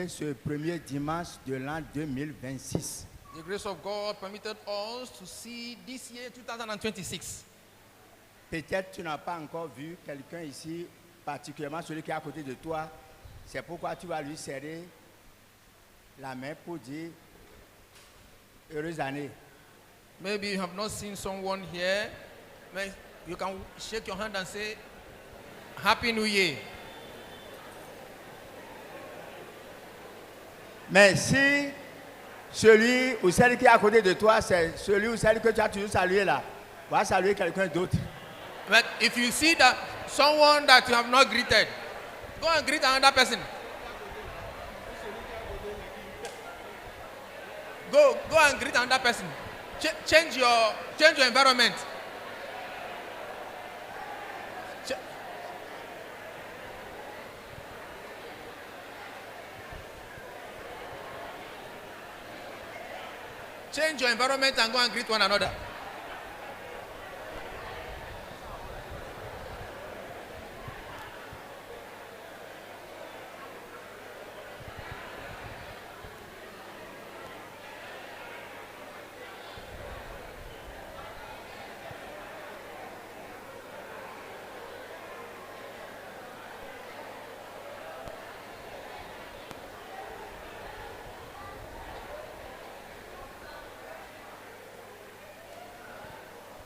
Ce premier dimanche de l'an 2026. The grace of God permitted us to see this year 2026. Peut-être tu n'as pas encore vu quelqu'un ici, particulièrement celui qui est à côté de toi. C'est pourquoi tu vas lui serrer la main pour dire heureuse année. Maybe you have not seen someone here. You can shake your hand and say Happy New Year. Mais si celui ou celle qui est à côté de toi, c'est celui ou celle que tu as toujours salué là, va saluer quelqu'un d'autre. But if you see that someone that you have not greeted, go and greet another person. Go and greet another person. Change your environment. Change your environment and go and greet one another.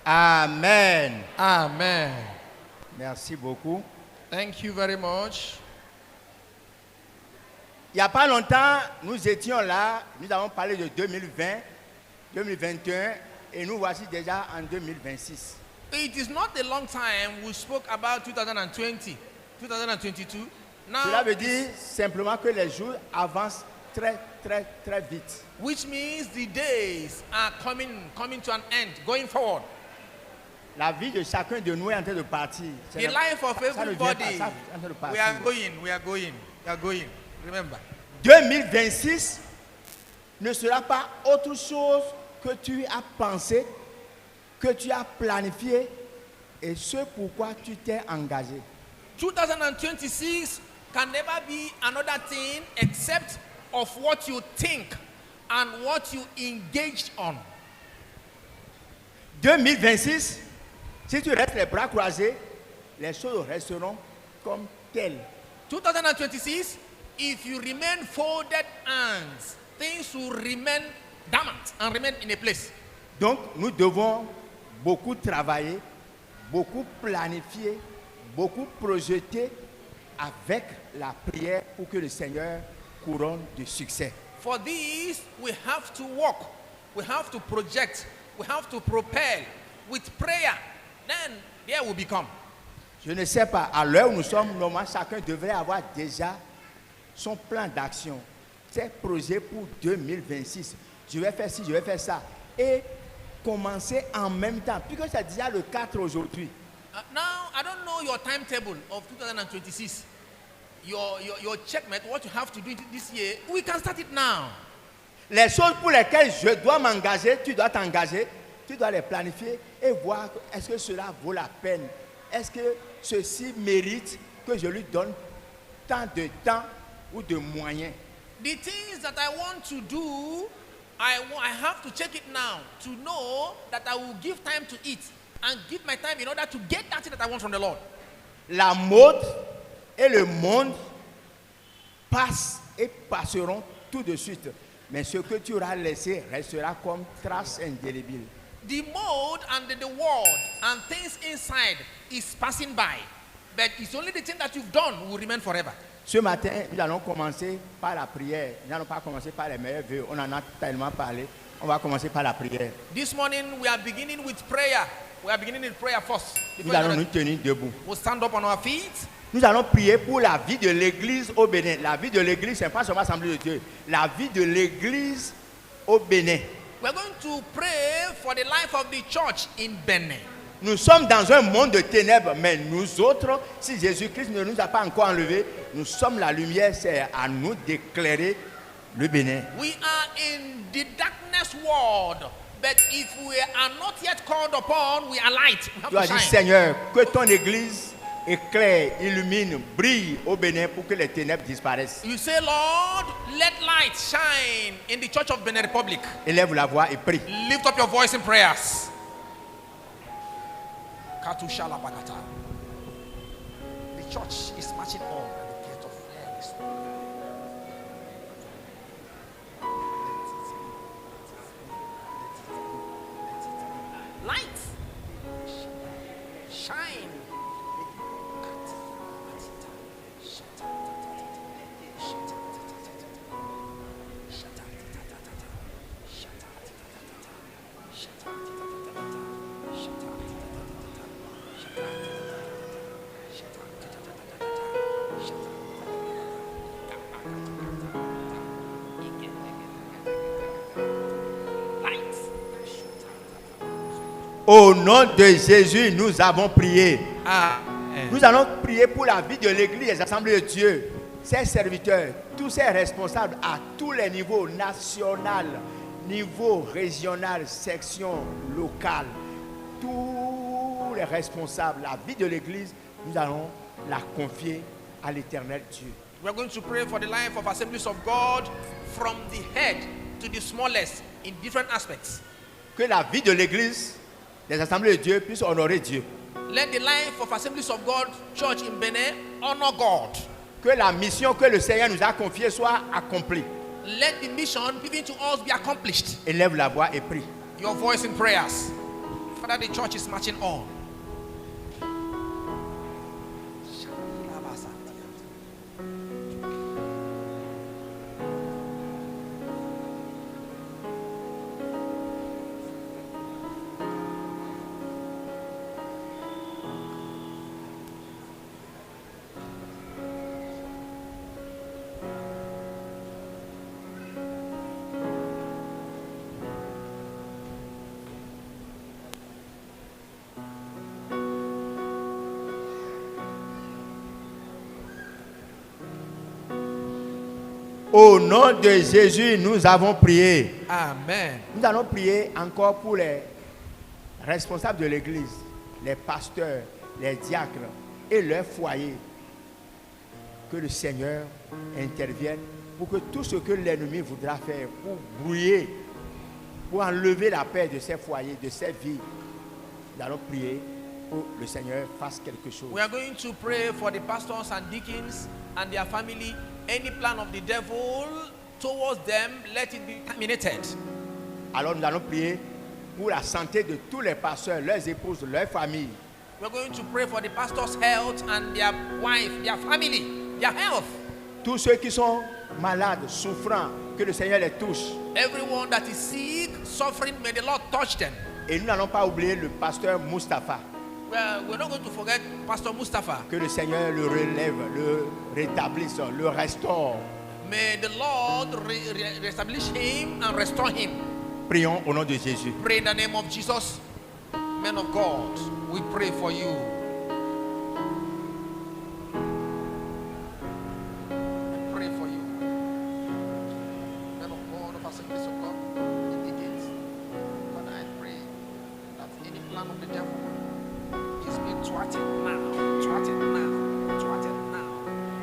Amen. Amen. Merci beaucoup. Thank you very much. Il n'y a pas longtemps, nous étions là, nous avons parlé de 2020, 2021 et nous voici déjà en 2026. It is not a long time we spoke about 2020, 2022. Cela Now, veut dire simplement que les jours avancent très vite. which means the days are coming to an end, going forward. La vie de chacun de nous est en train de partir. The life of Ça ne vient everybody, pas, ça est en train de partir. we are going. Remember, 2026 ne sera pas autre chose que tu as pensé, que tu as planifié et ce pourquoi tu t'es engagé. 2026 can never be another thing except of what you think and what you engaged on. 2026, si tu restes les bras croisés, les choses resteront comme telles. 2026, if you remain folded hands, things will remain dormant and remain in a place. Donc, nous devons beaucoup travailler, beaucoup planifier, beaucoup projeter avec la prière pour que le Seigneur couronne de succès. For this, we have to work, we have to project, we have to propel with prayer. Then there will become. Je ne sais pas, à l'heure où nous sommes, normalement, chacun devrait avoir déjà son plan d'action, ses projets pour 2026. Je vais faire ci, je vais faire ça. Et commencer en même temps, puisque c'est déjà le 4 aujourd'hui. Now, I don't know your timetable of 2026. Your checkmate, what you have to do this year, we can start it now. Les choses pour lesquelles je dois m'engager, tu dois t'engager, tu dois les planifier et voir est-ce que cela vaut la peine. Est-ce que ceci mérite que je lui donne tant de temps ou de moyens. The things that I want to do, I have to check it now to know that I will give time to it and give my time in order to get that thing that I want from the Lord. La mode et le monde passent et passeront tout de suite. Mais ce que tu auras laissé restera comme trace indélébile. The mode and the world and things inside is passing by, but it's only the thing that you've done will remain forever. Ce matin, nous allons commencer par la prière. Nous n'allons pas commencer par les meilleurs vœux. On en a tellement parlé. On va commencer par la prière. This morning we are beginning with prayer. We are beginning with prayer first. Nous allons nous tenir debout. We'll stand up on our feet. Nous allons prier pour la vie de l'église au Bénin. La vie de l'église, ce n'est pas seulement l'Assemblée de Dieu. La vie de l'église au Bénin. We're going to pray for the life of the church in Benin. Nous sommes dans un monde de ténèbres, mais nous autres, si Jésus-Christ ne nous a pas encore enlevés, nous sommes la lumière, c'est à nous d'éclairer le Bénin. We are in the darkness world, but if we are not yet called upon, we are light. We have Tu as to dit, shine. Seigneur, que ton église éclaire, illumine, brille au Bénin pour que les ténèbres disparaissent. You say, Lord, let light shine in the Church of Benin Republic. Élève la voix et prie. Lift up your voice in prayers. Katushala Bagata. The church is marching on and the gate of hell is open. Light. Shine. Au nom de Jésus, nous avons prié. Amen. Nous allons prier pour la vie de l'Église, des assemblées de Dieu, ses serviteurs, tous ses responsables à tous les niveaux, national, niveau régional, section locale. Tous les responsables, la vie de l'Église, nous allons la confier à l'Éternel Dieu. We are going to pray for the life of Assemblies of God from the head to the smallest in different aspects. Que la vie de l'Église, des assemblées de Dieu puisse honorer Dieu. Let the life of Assemblies of God Church in Benin honor God. Que la mission que le Seigneur nous a confiée soit accomplie. Let the mission given to us be accomplished. Élève la voix et prie. Your voice in prayers. Father, the church is marching on. Au nom de Jésus, nous avons prié. Amen. Nous allons prier encore pour les responsables de l'Église, les pasteurs, les diacres et leurs foyers. Que le Seigneur intervienne pour que tout ce que l'ennemi voudra faire pour brouiller, pour enlever la paix de ces foyers, de ces vies, nous allons prier pour que le Seigneur fasse quelque chose. We are going to pray for the pastors and deacons and their family. Any plan of the devil towards them, let it be terminated. Alors nous allons prier pour la santé de tous les pasteurs, leurs épouses, leurs familles. We're going to pray for the pastor's health and their wife, their family, their health. Tous ceux qui sont malades, souffrants, que le Seigneur les touche. Everyone that is sick, suffering, may the Lord touch them. Et nous n'allons pas oublier le pasteur Mustapha. We're not going to forget Pastor Mustafa. Que le Seigneur le relève, le rétablisse, le restaure. May the Lord reestablish him and restore him. Prions au nom de Jésus. Pray in the name of Jesus. Men of God, we pray for you. We pray for you. Men of God, of Assemblies of God, in the gates. Father, I pray that any plan of the devil is being thwarted now, thwarted now, thwarted now,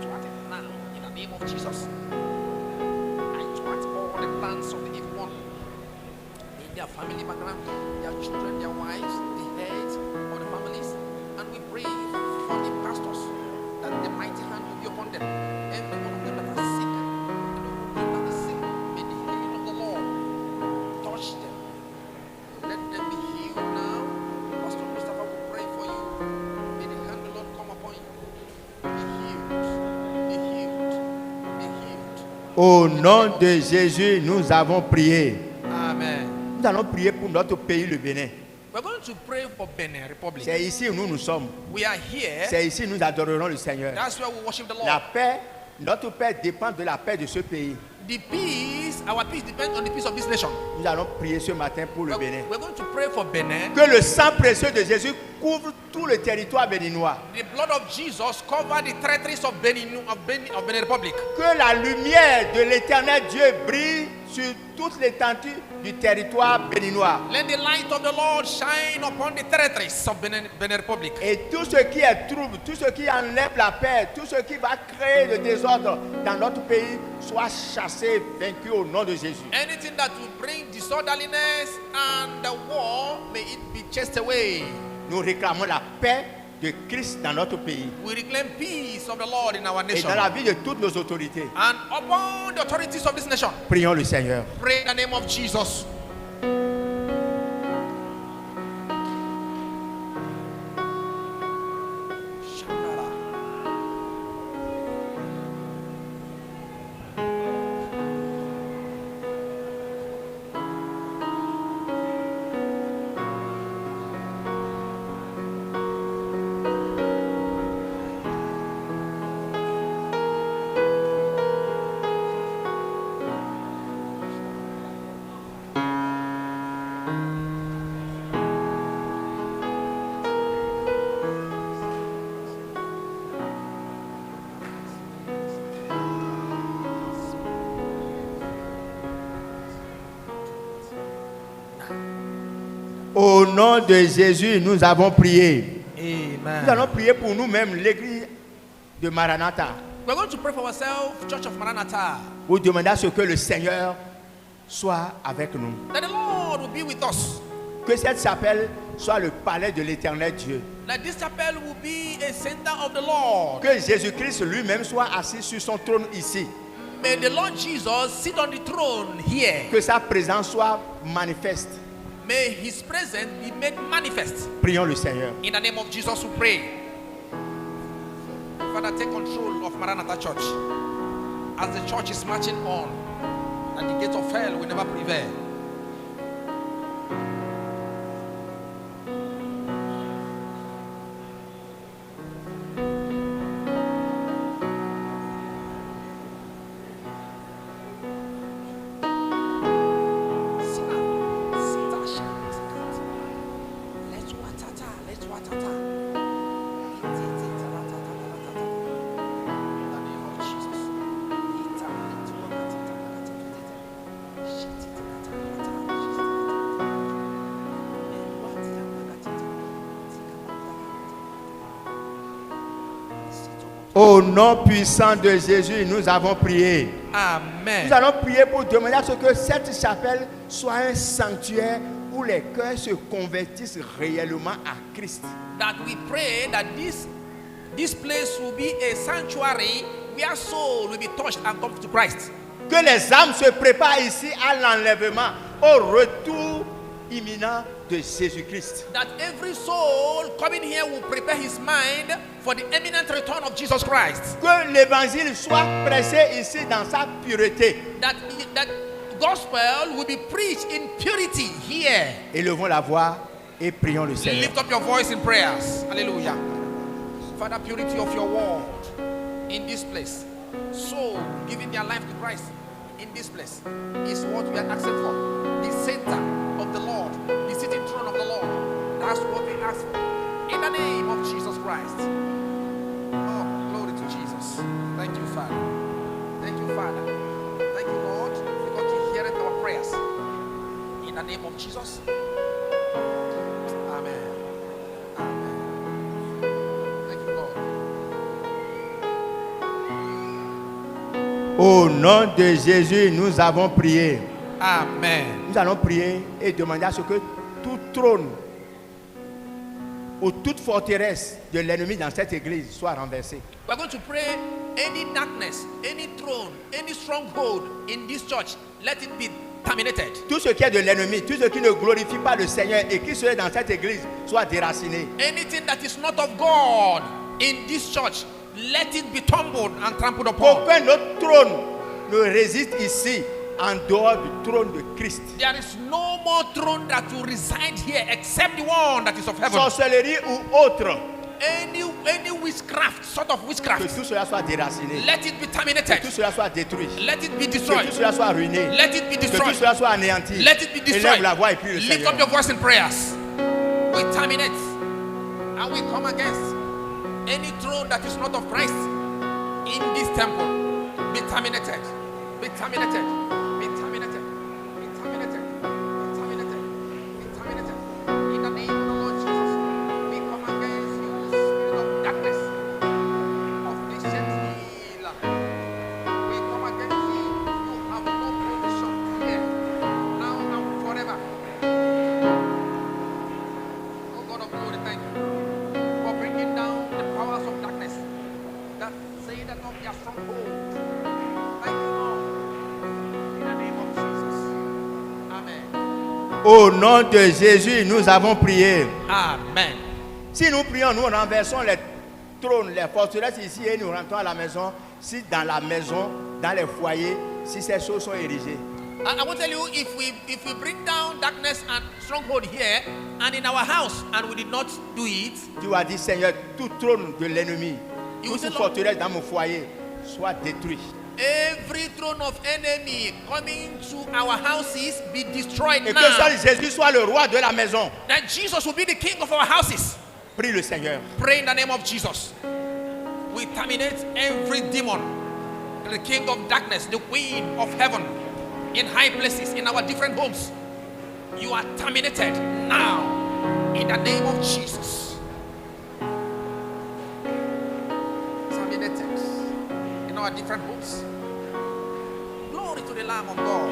thwarted now, in the name of Jesus. I thwart all the plans of the evil one in their family background, their children, their wives, the heads of the families, and we pray for the pastors that the mighty hand will be upon them. Every one of them that are sick, and all that is sick, may the healing of the Lord touch them. Let them be healed now. Pastor Mustafa will pray for you. May the hand of the Lord come upon you. Be healed. Be healed. Be healed. Au nom de Jésus, nous avons prié. Amen. Nous allons prier pour notre pays, le Bénin. We're going to pray for Benin Republic. C'est ici où nous sommes. We are here. C'est ici où nous adorerons le Seigneur. That's where we worship the Lord. La paix, notre paix dépend de la paix de ce pays. The peace, our peace depends on the peace of this nation. Nous allons prier ce matin pour le Bénin. We're going to pray for Benin. Que le sang précieux de Jésus couvre tout le territoire béninois. The blood of Jesus cover the territories of Benin Republic. Que la lumière de l'Éternel Dieu brille sur toute l'étendue du territoire béninois. Let the light of the Lord shine upon the territories of Benin Republic. Et tout ce qui est trouble, tout ce qui enlève la paix, tout ce qui va créer le désordre dans notre pays, soit chassé, vaincu au nom de Jésus. Anything that will bring disorderliness and the war, may it be chased away. Nous réclamons la paix de Christ dans notre pays We reclaim peace of the Lord in our et nation dans la vie de toutes nos autorités. and upon the authorities of this nation. Prions le Seigneur. Pray in the name of Jesus. Au nom de Jésus, nous avons prié. Amen. Nous allons prier pour nous-mêmes, l'église de Maranatha. We're going to pray for ourselves, Church of Maranatha, Vous demandez à ce que le Seigneur soit avec nous. that the Lord will be with us. Que cette chapelle soit le palais de l'éternel Dieu. That this chapel will be a center of the Lord. Que Jésus-Christ lui-même soit assis sur son trône ici. May the Lord Jesus sit on the throne here. Que sa présence soit manifeste. May his presence be made manifest. Prions le Seigneur. In the name of Jesus we pray. Father, take control of Maranatha Church as the church is marching on, and the gates of hell will never prevail. Au nom puissant de Jésus, nous avons prié. Amen. Nous allons prier pour demander à ce que cette chapelle soit un sanctuaire où les cœurs se convertissent réellement à Christ. That we pray that this place will be a sanctuary where soul will be touched and come to Christ. Que les âmes se préparent ici à l'enlèvement, au retour imminent de Jésus-Christ. That every soul coming here will prepare his mind for the imminent return of Jesus Christ. Que l'évangile soit prêché ici dans sa pureté. That gospel will be preached in purity here. Élevons la voix et prions le Seigneur. Lift up your voice in prayers. Hallelujah. Father, purity of your word in this place. Soul giving their life to Christ in this place is what we are asking for. The center of the Lord, the sitting throne of the Lord. That's what we ask for. In the name of Jesus Christ. Oh, glory to Jesus. Thank you, Father. Thank you, Father. Thank you, Lord, because you hear our prayers. In the name of Jesus. Amen. Amen. Thank you, Lord. Au nom de Jésus, nous avons prié. Amen. Nous allons prier et demander à ce que tout trône ou toute forteresse de l'ennemi dans cette église soit renversée. We're going to pray any darkness, any throne, any stronghold in this church, let it be terminated. Tout ce qui est de l'ennemi, tout ce qui ne glorifie pas le Seigneur et qui serait dans cette église soit déraciné. Anything that is not of God in this church, let it be tumbled and trampled upon. Qu'aucun autre trône ne résiste ici en dehors du trône de Christ. There is no more throne that will reside here except the one that is of heaven. Sorcellerie ou autre, Any witchcraft, sort of que witchcraft, tout cela soit déraciné, let it be que terminated. tout cela soit détruit, Let it be que destroyed. tout cela soit ruiné, Let it be que tout destroyed. cela soit anéanti. Let it be Élève destroyed. la voix et prie le Lift Seigneur. up your voice in prayers. We terminate and we come against any throne that is not of Christ in this temple. Be terminated. Be terminated. Be terminated. Au nom de Jésus, nous avons prié. Amen. Si nous prions, nous renversons les trônes, les forteresses ici et nous rentrons à la maison. Si dans la maison, dans les foyers, si ces choses sont érigées. I will tell you, if we bring down darkness and stronghold here and in our house and we did not do it, Tu as dit, Seigneur, tout trône de l'ennemi, You toute say, forteresse dans mon foyer, soit détruit. every throne of enemy coming to our houses be destroyed Et que seul now. Jésus soit le roi de la maison. That Jesus will be the king of our houses. Prie le Seigneur. Pray in the name of Jesus. We terminate every demon, the king of darkness, the queen of heaven, in high places, in our different homes. You are terminated now in the name of Jesus. Terminated in our different homes. Glory to the Lamb of God.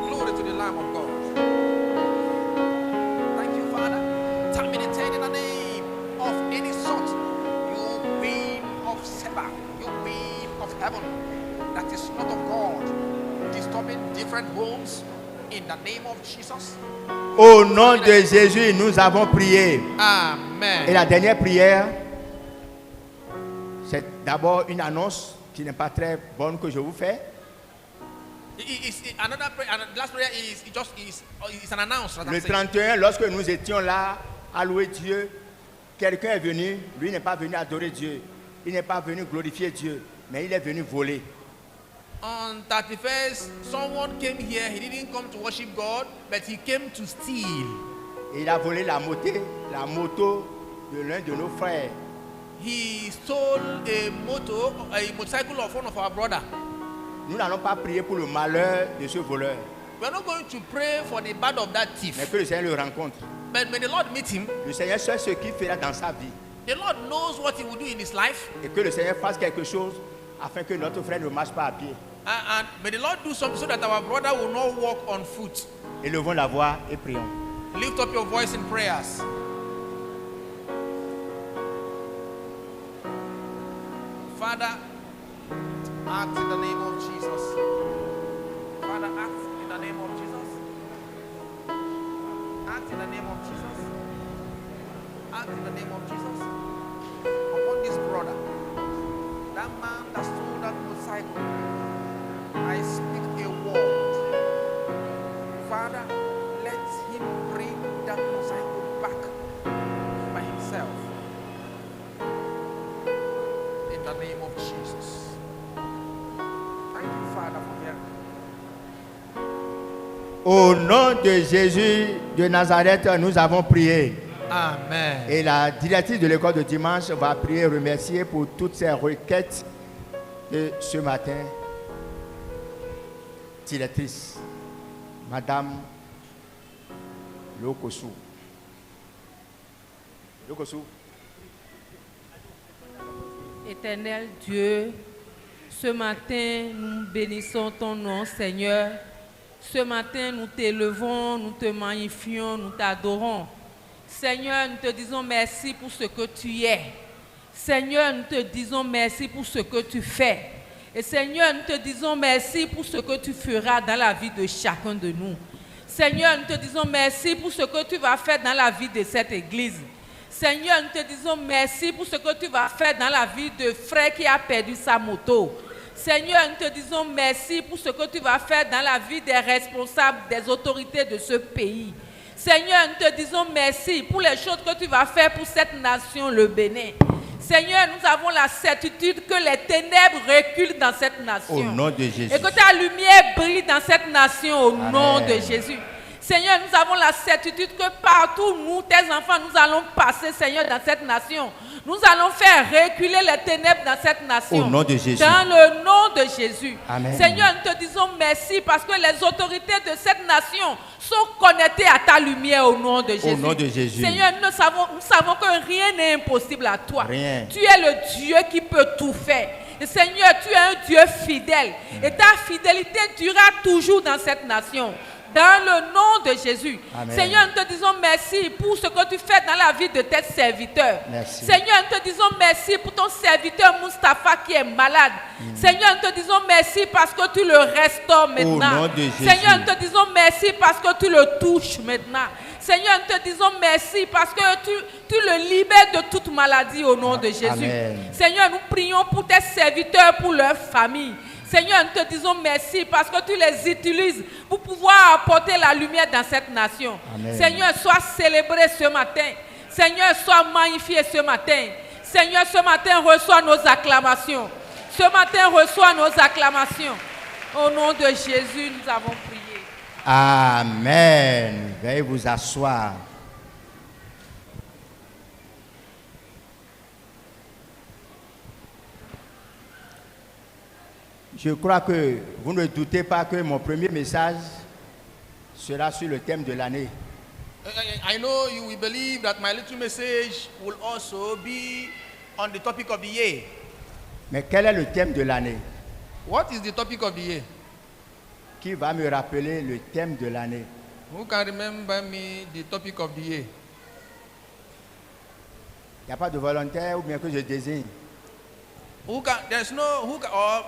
Glory to the Lamb of God. Thank you, Father. Terminated in the name of any sort. You queen of Seba, you queen of heaven, that is not of God, disturbing different homes in the name of Jesus. Au nom de Jésus, nous avons prié. Et Amen. la dernière prière, c'est d'abord une annonce qui n'est pas très bonne que je vous fais. Another prayer, and the last prayer is an announcement. Le 31, lorsque nous étions là à louer Dieu, quelqu'un est venu, lui n'est pas venu adorer Dieu, il n'est pas venu glorifier Dieu, mais il est venu voler. On 31st, someone came here. He didn't come to worship God, but he came to steal. Et il a volé la moto de l'un de nos frères. He stole a motorcycle of one of our brother. Nous n'allons pas prier pour le malheur de ce voleur, We are not going to pray for the bad of that mais thief, que le Seigneur le rencontre. but may the Lord meet him. Le Seigneur sait ce qu'il fera dans sa vie The Lord knows what he will do in his life, et que le Seigneur fasse quelque chose afin que notre frère ne marche pas à pied. and may the Lord do something so that our brother will not walk on foot. Élevons la voix et prions. Lift up your voice in prayers. Father, act in the name of Jesus. Father, act in the name of Jesus. Act in the name of Jesus. Act in the name of Jesus. Upon this brother, that man that stole that motorcycle, I speak a word. Father, let him bring that motorcycle back by himself. In the name of Jesus. Thank you, Father, for hearing. Au nom de Jésus de Nazareth, nous avons prié. Amen. Et la directrice de l'école de dimanche va prier et remercier pour toutes ces requêtes de ce matin. Directrice, Madame Lokosu. Lokosu. Éternel Dieu, ce matin, nous bénissons ton nom, Seigneur. Ce matin, nous t'élevons, nous te magnifions, nous t'adorons. Seigneur, nous te disons merci pour ce que tu es. Seigneur, nous te disons merci pour ce que tu fais. Et Seigneur, nous te disons merci pour ce que tu feras dans la vie de chacun de nous. Seigneur, nous te disons merci pour ce que tu vas faire dans la vie de cette église. Seigneur, nous te disons merci pour ce que tu vas faire dans la vie de frère qui a perdu sa moto. Seigneur, nous te disons merci pour ce que tu vas faire dans la vie des responsables, des autorités de ce pays. Seigneur, nous te disons merci pour les choses que tu vas faire pour cette nation, le Bénin. Seigneur, nous avons la certitude que les ténèbres reculent dans cette nation. Au nom de Jésus. Et que ta lumière brille dans cette nation au Amen. nom de Jésus. Seigneur, nous avons la certitude que partout, nous, tes enfants, nous allons passer, Seigneur, dans cette nation. Nous allons faire reculer les ténèbres dans cette nation. Au nom de Jésus. Dans le nom de Jésus. Amen. Seigneur, nous te disons merci parce que les autorités de cette nation sont connectées à ta lumière au nom de Jésus. Au nom de Jésus. Seigneur, nous savons que rien n'est impossible à toi. Rien. Tu es le Dieu qui peut tout faire. Et Seigneur, tu es un Dieu fidèle. Et ta fidélité durera toujours dans cette nation. Dans le nom de Jésus. Amen. Seigneur, nous te disons merci pour ce que tu fais dans la vie de tes serviteurs. Merci. Seigneur, nous te disons merci pour ton serviteur Mustapha qui est malade. Seigneur, nous te disons merci parce que tu le restaures maintenant. nom de Jésus. Seigneur, nous te disons merci parce que tu le touches maintenant. Seigneur, nous te disons merci parce que tu le libères de toute maladie au nom de Jésus. Amen. Seigneur, nous prions pour tes serviteurs, pour leur famille. Seigneur, nous te disons merci parce que tu les utilises pour pouvoir apporter la lumière dans cette nation. Amen. Seigneur, sois célébré ce matin. Seigneur, sois magnifié ce matin. Seigneur, ce matin, reçois nos acclamations. Ce matin, reçois nos acclamations. Au nom de Jésus, nous avons prié. Amen. Veuillez vous asseoir. Je crois que vous ne doutez pas que mon premier message sera sur le thème de l'année. I know you will believe that my little message will also be on the topic of the year. Mais quel est le thème de l'année? What is the topic of the year? Qui va me rappeler le thème de l'année? Who can remember me the topic of the year? Il n'y a pas de volontaire ou bien que je désigne? Who can? There's no who can. Or,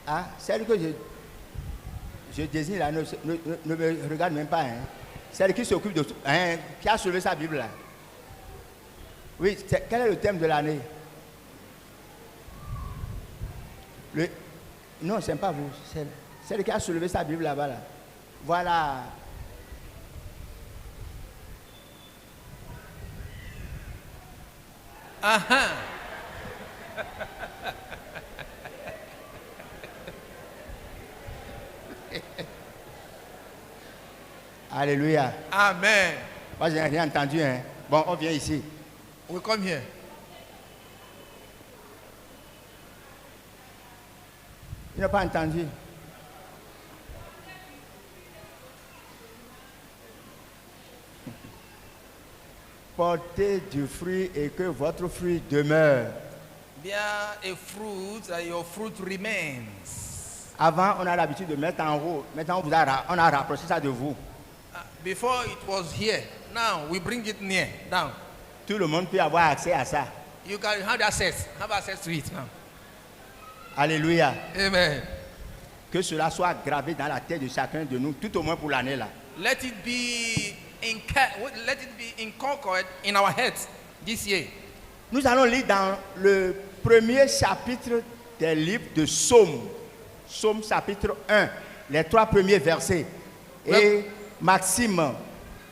Ah, celle que je désigne là, ne me regarde même pas. Hein. Celle qui s'occupe de... Hein, qui a soulevé sa Bible là. Oui, quel est le thème de l'année? Non, ce n'est pas vous. Celle qui a soulevé sa Bible là-bas. Là. Voilà. uh-huh. Alléluia. Amen. Moi, je n'ai rien entendu. Hein. Bon, on vient ici. We come here. Il n'a pas entendu. Portez du fruit et que votre fruit demeure. Bear a fruit and your fruit remains. Avant, on a l'habitude de mettre en haut. Maintenant, on a rapproché ça de vous. Before it was here. Now we bring it near, down. Tout le monde peut avoir accès à ça. You can have access to it now. Alléluia. Amen. Que cela soit gravé dans la tête de chacun de nous, tout au moins pour l'année là. Let it be inculcated in our heads this year. Nous allons lire dans le premier chapitre des livres de Psaume. Psaume chapitre 1, les 3 premiers versets. Et Maxime,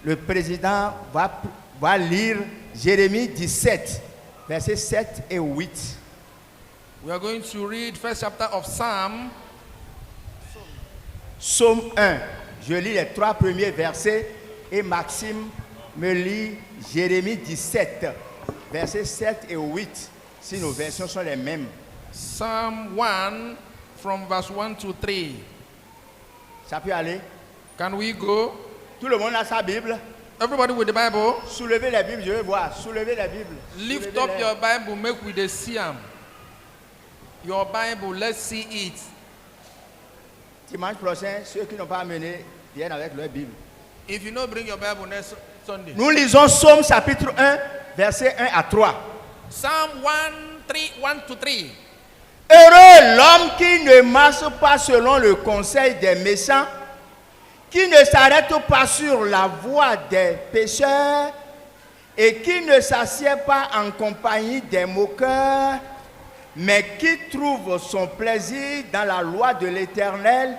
le président, va lire Jérémie 17, versets 7 et 8. We are going to read first chapter of Psalm. Psaume 1, je lis les 3 premiers versets et Maxime me lit Jérémie 17, versets 7 et 8, si nos versions sont les mêmes. Psalm 1 from verse 1 to 3. Ça peut aller? Can we go? Tout le monde a sa Bible. Everybody with the Bible. Soulevez les Bibles, je veux voir. Soulevez les Bibles. Lift up your Bible, make we the see am. Your Bible, let's see it. Dimanche prochain, ceux qui n'ont pas amené viennent avec leur Bible. If you don't bring your Bible next Sunday. Nous lisons Psaume chapitre 1, versets 1 à 3. Psalm 1 to 3. Heureux l'homme qui ne marche pas selon le conseil des méchants, qui ne s'arrête pas sur la voie des pécheurs et qui ne s'assied pas en compagnie des moqueurs, mais qui trouve son plaisir dans la loi de l'Éternel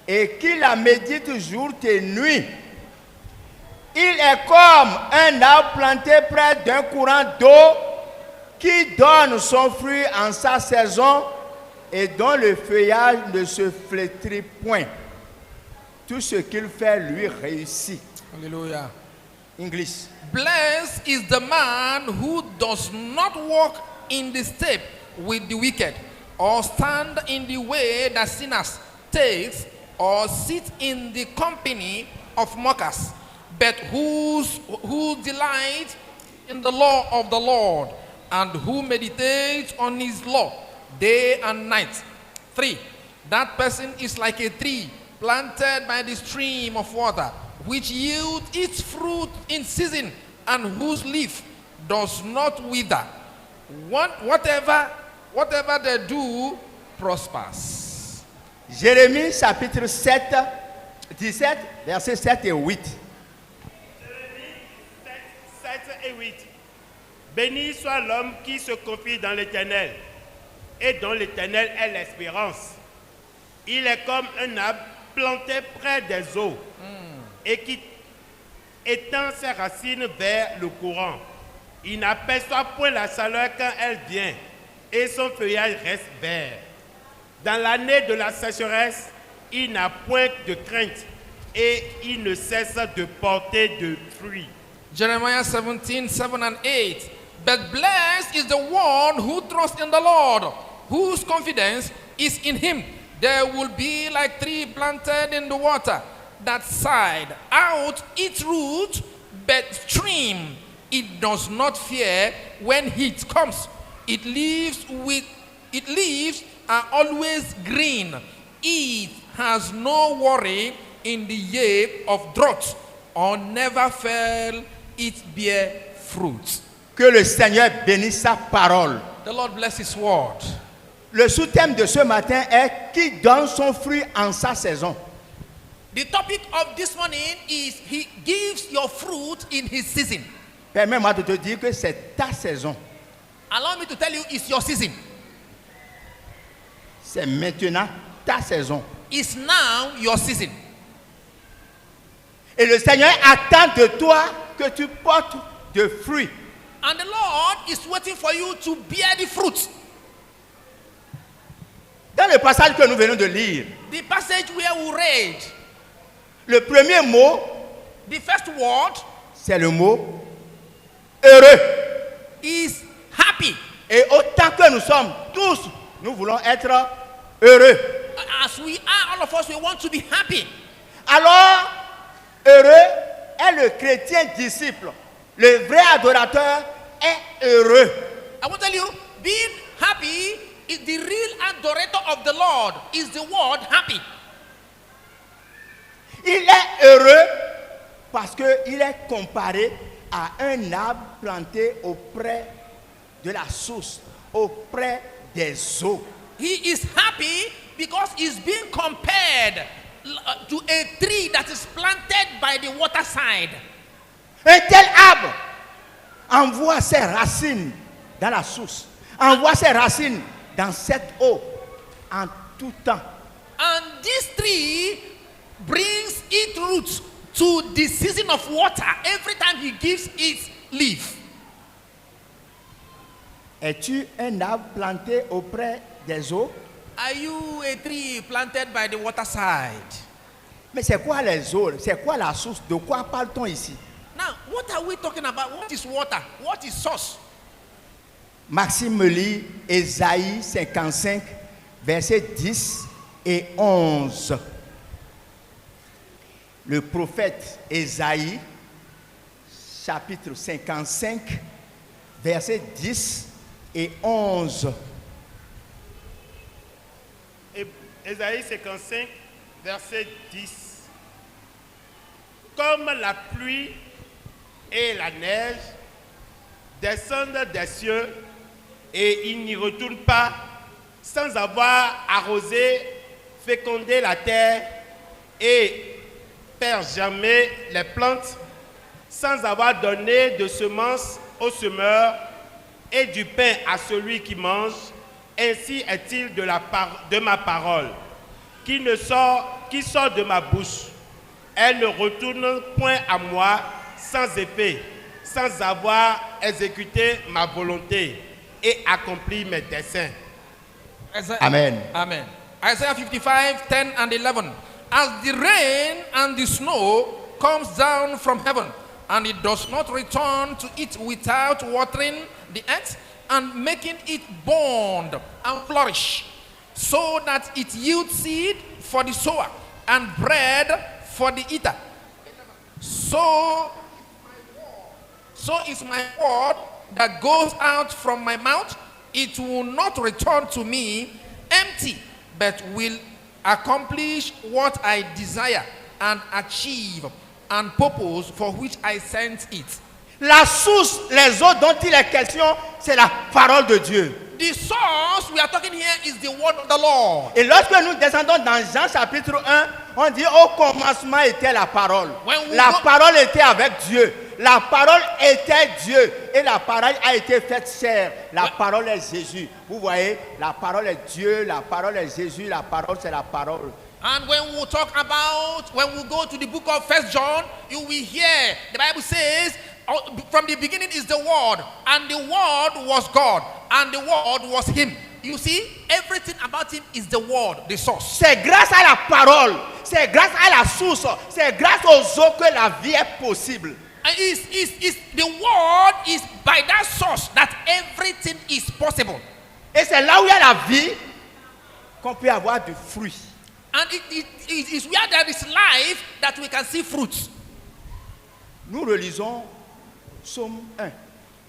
et qui la médite jour et nuit. Il est comme un arbre planté près d'un courant d'eau qui donne son fruit en sa saison et dont le feuillage ne se flétrit point. Tout ce qu'il fait lui réussit. Hallelujah. English. Blessed is the man who does not walk in the step with the wicked, or stand in the way that sinners take, or sit in the company of mockers, but who delight in the law of the Lord, and who meditates on his law day and night. 3. That person is like a tree planted by the stream of water, which yields its fruit in season, and whose leaf does not wither. Whatever they do prospers. Jérémie chapitre 7, 17, versets 7 et 8. Jérémie 7 et 8. Béni soit l'homme qui se confie dans l'Éternel et dont l'Éternel est l'espérance. Il est comme un arbre planté près des eaux et qui étend ses racines vers le courant. Il n'aperçoit point la chaleur quand elle vient et son feuillage reste vert. Dans l'année de la sécheresse, il n'a point de crainte et il ne cesse de porter de fruits. Jeremiah 17, 7 and 8. But blessed is the one who trusts in the Lord, whose confidence is in him. They will be like tree planted in the water, that side out its roots, but stream. It does not fear when heat comes. Its leaves are always green. It has no worry in the year of drought, or never fail it bear fruit. Que le Seigneur bénisse sa parole. The Lord bless his word. Le sous-thème de ce matin est qui donne son fruit en sa saison. The topic of this morning is he gives your fruit in his season. Permets-moi de te dire que c'est ta saison. Allow me to tell you, it's your season. C'est maintenant ta saison. It's now your season. Et le Seigneur attend de toi que tu portes de fruits. And the Lord is waiting for you to bear the fruit. Dans le passage que nous venons de lire, The passage where we read, le premier mot, the first word c'est le mot heureux. is happy. Et autant que nous sommes tous, nous voulons être heureux. As we are, all of us, we want to be happy. Alors, heureux est le chrétien disciple. Le vrai adorateur est heureux. I want to tell you, being happy is the real adorator of the Lord, is the word happy. Il est heureux parce qu'il est comparé à un arbre planté auprès de la source, auprès des eaux. He is happy because he's being compared to a tree that is planted by the waterside. Un tel arbre envoie ses racines dans la source, envoie ses racines dans cette eau en tout temps. And this tree brings its roots to the season of water every time he gives its leaf. Es-tu un arbre planté auprès des eaux? Are you a tree planted by the waterside? Mais c'est quoi les eaux? C'est quoi la source? De quoi parle-t-on ici? Now, what are we talking about? What is water? What is source? Maxime me lit Ésaïe 55, versets 10 et 11. Le prophète Ésaïe, chapitre 55, versets 10 et 11. Ésaïe 55, verset 10. Comme la pluie et la neige descendent des cieux et ils n'y retournent pas sans avoir arrosé, fécondé la terre et faire germer les plantes, sans avoir donné de semences au semeur et du pain à celui qui mange, ainsi est-il de ma parole qui sort de ma bouche. Elle ne retourne point à moi sans effet, sans avoir exécuté ma volonté et accompli mes desseins. Amen. Amen. Isaiah 55, 10 and 11. As the rain and the snow comes down from heaven, and it does not return to it without watering the earth and making it bond and flourish, so that it yields seed for the sower and bread for the eater. So so is my word that goes out from my mouth. It will not return to me empty, but will accomplish what I desire and achieve and purpose for which I sent it. La source, les eaux dont il est question, c'est la parole de Dieu. The source we are talking here is the word of the Lord. Et lorsque nous descendons dans Jean chapitre 1, on dit au commencement était la parole. La parole était avec Dieu. La parole était Dieu. Et la parole a été faite chair. La parole est Jésus. Vous voyez, la parole est Dieu, la parole est Jésus, la parole c'est la parole. And when we talk about, when we go to the book of 1 John, you will hear the Bible says, from the beginning is the Word, and the Word was God, and the Word was Him. You see, everything about Him is the Word, the source. C'est grâce à la parole, c'est grâce à la source, c'est grâce aux eaux que la vie est possible. And the Word is by that source that everything is possible. Et c'est là où il y a la vie qu'on peut avoir du fruit. And it is where there is life that we can see fruits. Nous relisons Psaume 1.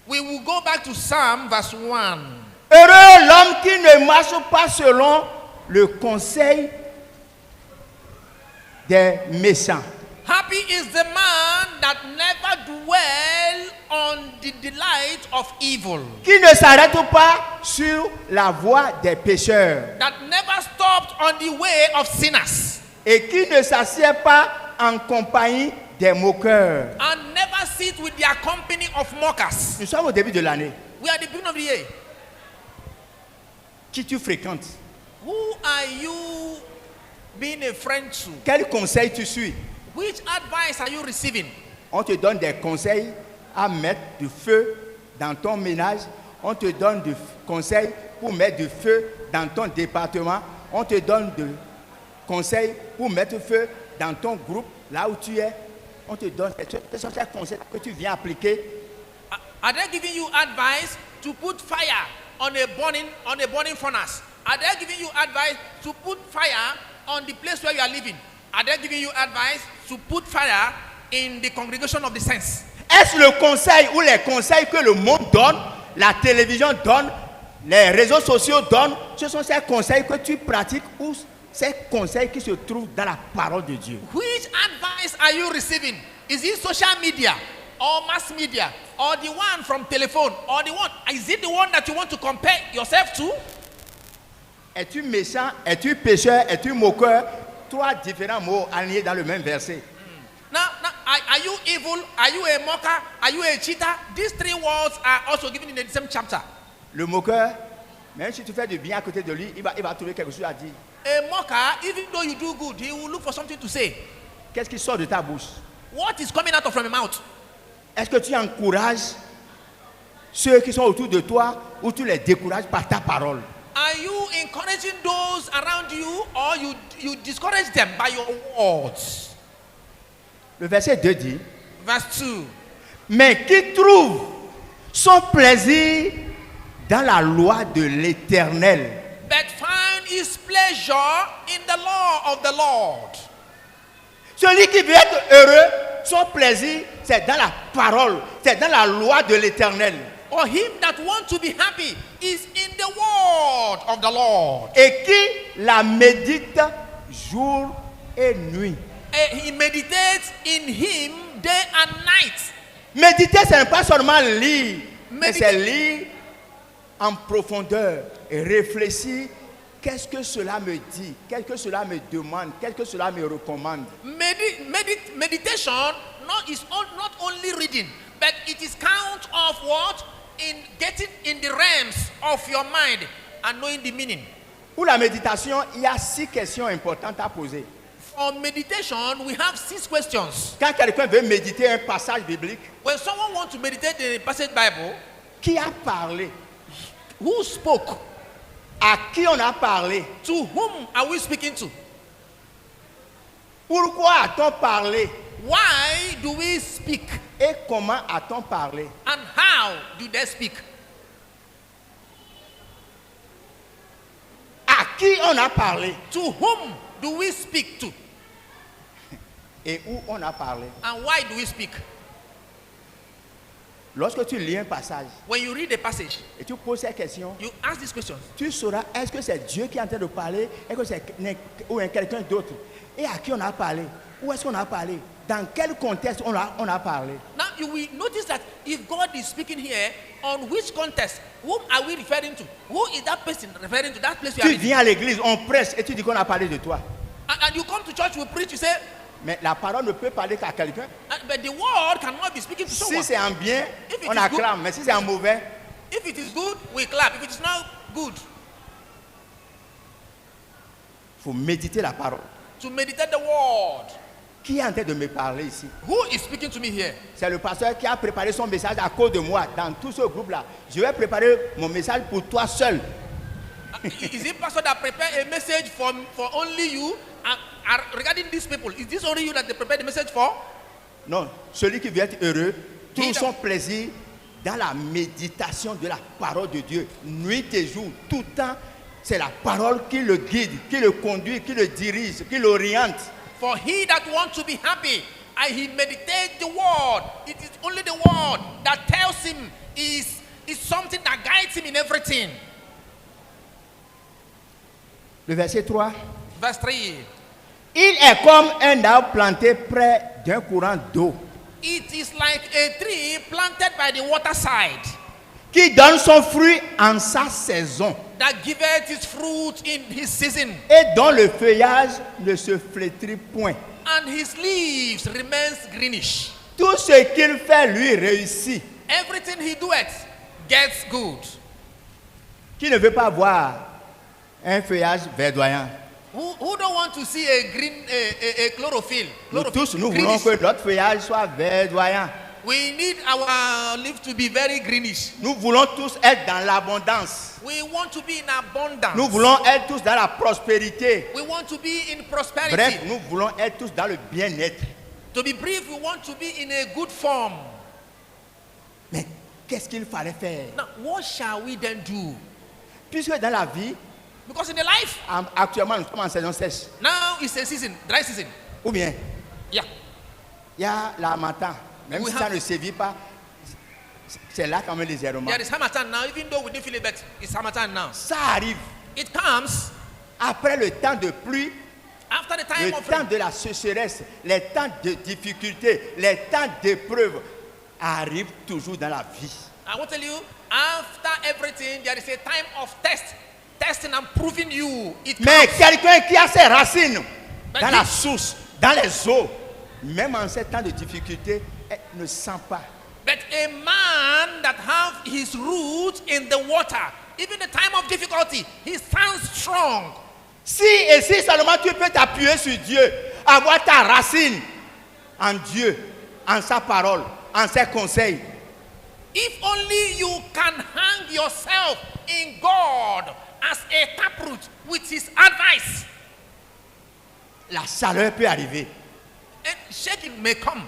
We will go back to Psalm verse 1. Heureux l'homme qui ne marche pas selon le conseil des méchants. Happy is the man that never dwell on the delight of evil. Qui ne s'arrête pas sur la voie des pécheurs. That never stopped on the way of sinners. Et qui ne s'assied pas en compagnie des moqueurs. And never sit with the company of mockers. Nous sommes au début de l'année. We are at the beginning of the year. Qui tu fréquentes? Who are you being a friend to? Quel conseil tu suis? Which advice are you receiving? On te donne des conseils à mettre du feu dans ton ménage. On te donne des conseils pour mettre du feu dans ton département. On te donne des conseils pour mettre du feu dans ton groupe, là où tu es. On te donne des conseils que tu viens appliquer. Are they giving you advice to put fire on a burning furnace? Are they giving you advice to put fire on the place where you are living? Are they giving you advice to put fire in the congregation of the saints? Est-ce le conseil ou les conseils que le monde donne, la télévision donne, les réseaux sociaux donnent? Ce sont ces conseils que tu pratiques ou ces conseils qui se trouvent dans la parole de Dieu? Which advice are you receiving? Is it social media or mass media or the one from telephone or the one? Is it the one that you want to compare yourself to? Es-tu méchant? Es-tu pécheur? Es-tu moqueur? Trois différents mots alignés dans le même verset. Now, are you evil? Are you a mocker? Are you a cheater? These three words are also given in the same chapter. Le moqueur, même si tu fais du bien à côté de lui, il va trouver quelque chose à dire. A mocker, even though you do good, he will look for something to say. Qu'est-ce qui sort de ta bouche? What is coming out of your mouth? Est-ce que tu encourages ceux qui sont autour de toi ou tu les décourages par ta parole? Are you encouraging those around you or you discourage them by your words? Le verset 2 dit, Verse 2. mais qui trouve son plaisir dans la loi de l'Éternel. But find his pleasure in the law of the Lord. Celui qui veut être heureux, son plaisir, c'est dans la parole, c'est dans la loi de l'Éternel. Or him that wants to be happy is in the word of the Lord. Et qui la médite jour et nuit. He meditates in him day and night. Méditer, ce n'est pas seulement lire, mais Méditer. c'est lire en profondeur et réfléchir. Qu'est-ce que cela me dit? Qu'est-ce que cela me demande? Qu'est-ce que cela me recommande? Meditation is not only reading, but it is count of what? In getting in the realms of your mind and knowing the meaning. Pour la méditation, il y a 6 questions importantes à poser. For meditation, we have 6 questions. Quand quelqu'un veut méditer un passage biblique, When someone wants to meditate the passage Bible, qui a parlé? who spoke? À qui on a parlé? To whom are we speaking to? Pourquoi a-t-on parlé? Why do we speak? Et comment a-t-on parlé? And how do they speak? À qui on a parlé? To whom do we speak to? Et où on a parlé? And why do we speak? Lorsque tu lis un passage when you read a passage, et tu poses ces questions, you ask these questions. tu sauras est-ce que c'est Dieu qui est en train de parler, est-ce que c'est ou quelqu'un d'autre, et à qui on a parlé, où est-ce qu'on a parlé, dans quel contexte on a parlé. Now you will notice that if God is speaking here, on which context, whom are we referring to? Who is that person referring to? That place we are Tu in. viens à l'église, on prêche et tu dis qu'on a parlé de toi. And you come to church, we preach, you say, Mais la parole ne peut parler qu'à quelqu'un. but the word cannot be speaking to Si someone. c'est en bien, If it on is acclame, mais si c'est en mauvais, If it is good, we clap. If it is not good, il faut méditer la parole. to meditate the word. Qui est en train de me parler ici? Who is speaking to me here? C'est le pasteur qui a préparé son message à cause de moi. Dans tout ce groupe-là, je vais préparer mon message pour toi seul. Is it pastor that prepare a message for only you? Regarding these people, is this only you that they prepare the message for? Non, celui qui veut être heureux, tout Qui- son plaisir dans la méditation de la parole de Dieu, nuit et jour, tout le temps, c'est la parole qui le guide, qui le conduit, qui le dirige, qui l'oriente. For he that wants to be happy, and he meditates the word. It is only the word that tells him is something that guides him in everything. Le verset 3. Verse 3. Il est comme un arbre planté près d'un courant d'eau, It is like a tree planted by the waterside qui donne son fruit en sa saison that giveth its fruit in his season, et dont le feuillage ne se flétrit point. and his leaves remains greenish. Tout ce qu'il fait lui réussit. Everything he doeth gets good. Qui ne veut pas voir un feuillage verdoyant? Who don't want to see a green a chlorophyll? Nous tous, nous greenish. voulons que notre feuillage soit verdoyant. We need our leaf to be very greenish. Nous voulons tous être dans l'abondance. We want to be in abundance. Nous voulons être tous dans la prospérité. We want to be in prosperity. Bref, nous voulons être tous dans le bien-être. To be brief, we want to be in a good form. Mais qu'est-ce qu'il fallait faire? Now, what shall we then do? Puisque dans la vie, Because in the life, actuellement nous sommes en saison sèche. now it's a season, dry season. Ou bien, Yeah. il y a l'harmattan. Même We si ça have- ne sévit pas, c'est là quand même les errements. There is Hamatan now, even though we didn't feel it, but it's Hamatan now. Ça arrive It comes après le temps de pluie, after the le time of temps rain. de la sécheresse, les temps de difficulté, les temps d'épreuve arrivent toujours dans la vie. I want to tell you, after everything, there is a time of testing and proving you. It Mais comes. quelqu'un qui a ses racines Mais dans qui- la source, dans les eaux, même en ces temps de difficulté, ne sent pas. But a man that have his roots in the water, even the time of difficulty, he stands strong. Si et si seulement tu peux t'appuyer sur Dieu, avoir ta racine en Dieu, en sa parole, en ses conseils, If only you can hang yourself in God as a taproot with his advice, la chaleur peut arriver. and shaking may come.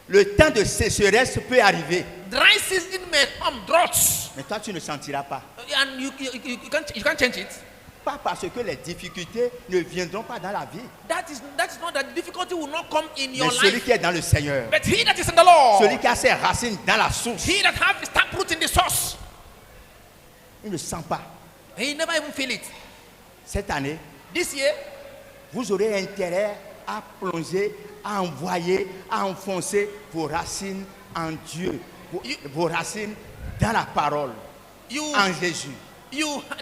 Le temps de sécheresse peut arriver. Dry season may come, droughts. Mais toi, tu ne sentiras pas. And you can't change it. Pas parce que les difficultés ne viendront pas dans la vie. That is not that difficulty will not come in your Mais celui life. qui est dans le Seigneur, But he that is in the Lord, celui qui a ses racines dans la source, he that have his taproot in the source, il ne sent pas. he never even feel it. Cette année, This year, vous aurez intérêt à plonger, à envoyer, à enfoncer vos racines en Dieu, vos racines dans la parole, you en Jésus.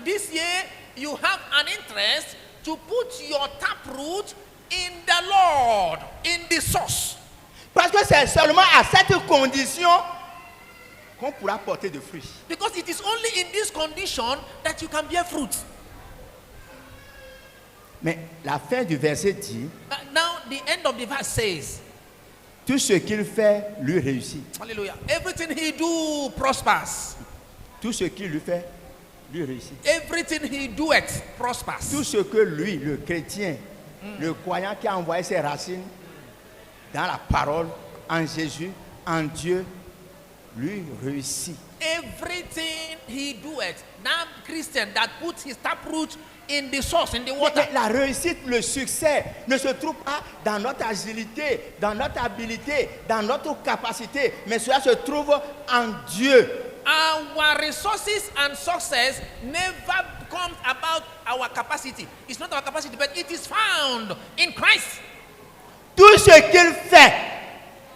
this year you have an interest to put your taproot in the Lord, in the source. Parce que c'est seulement à cette condition qu'on pourra porter de fruits. Because it is only in this condition that you can bear fruit. Mais la fin du verset dit, Now the end of the verse says, tout ce qu'il fait lui réussit. hallelujah, everything he do prospers. Tout ce qu'il lui fait lui réussit. Everything he doeth prospers. Tout ce que lui, le chrétien, le croyant qui a envoyé ses racines dans la parole, en Jésus, en Dieu, lui réussit. Everything he doeth, that Christian that puts his taproot in the source, in the water. Mais la réussite, le succès ne se trouve pas dans notre agilité, dans notre habileté, dans notre capacité, mais cela se trouve en Dieu. Our resources and success never comes about our capacity. It's not our capacity, but it is found in Christ. Tout ce qu'il fait,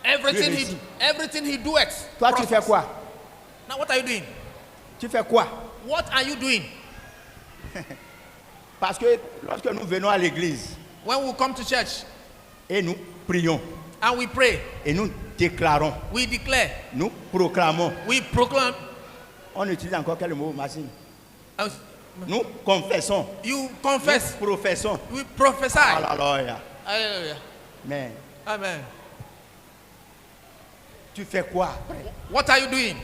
Everything he doeth. toi tu fais quoi? Now what are you doing? Tu fais quoi? What are you doing? Parce que lorsque nous venons à l'église When we come to church et nous prions and we pray, et nous déclarons, we declare, nous proclamons, we proclaim. on utilise encore quel mot, Massine? uh, Nous confessons, You confess. nous professons. We prophesy. Alléluia. Hallelujah. Mais Amen. tu fais quoi après? What are you doing?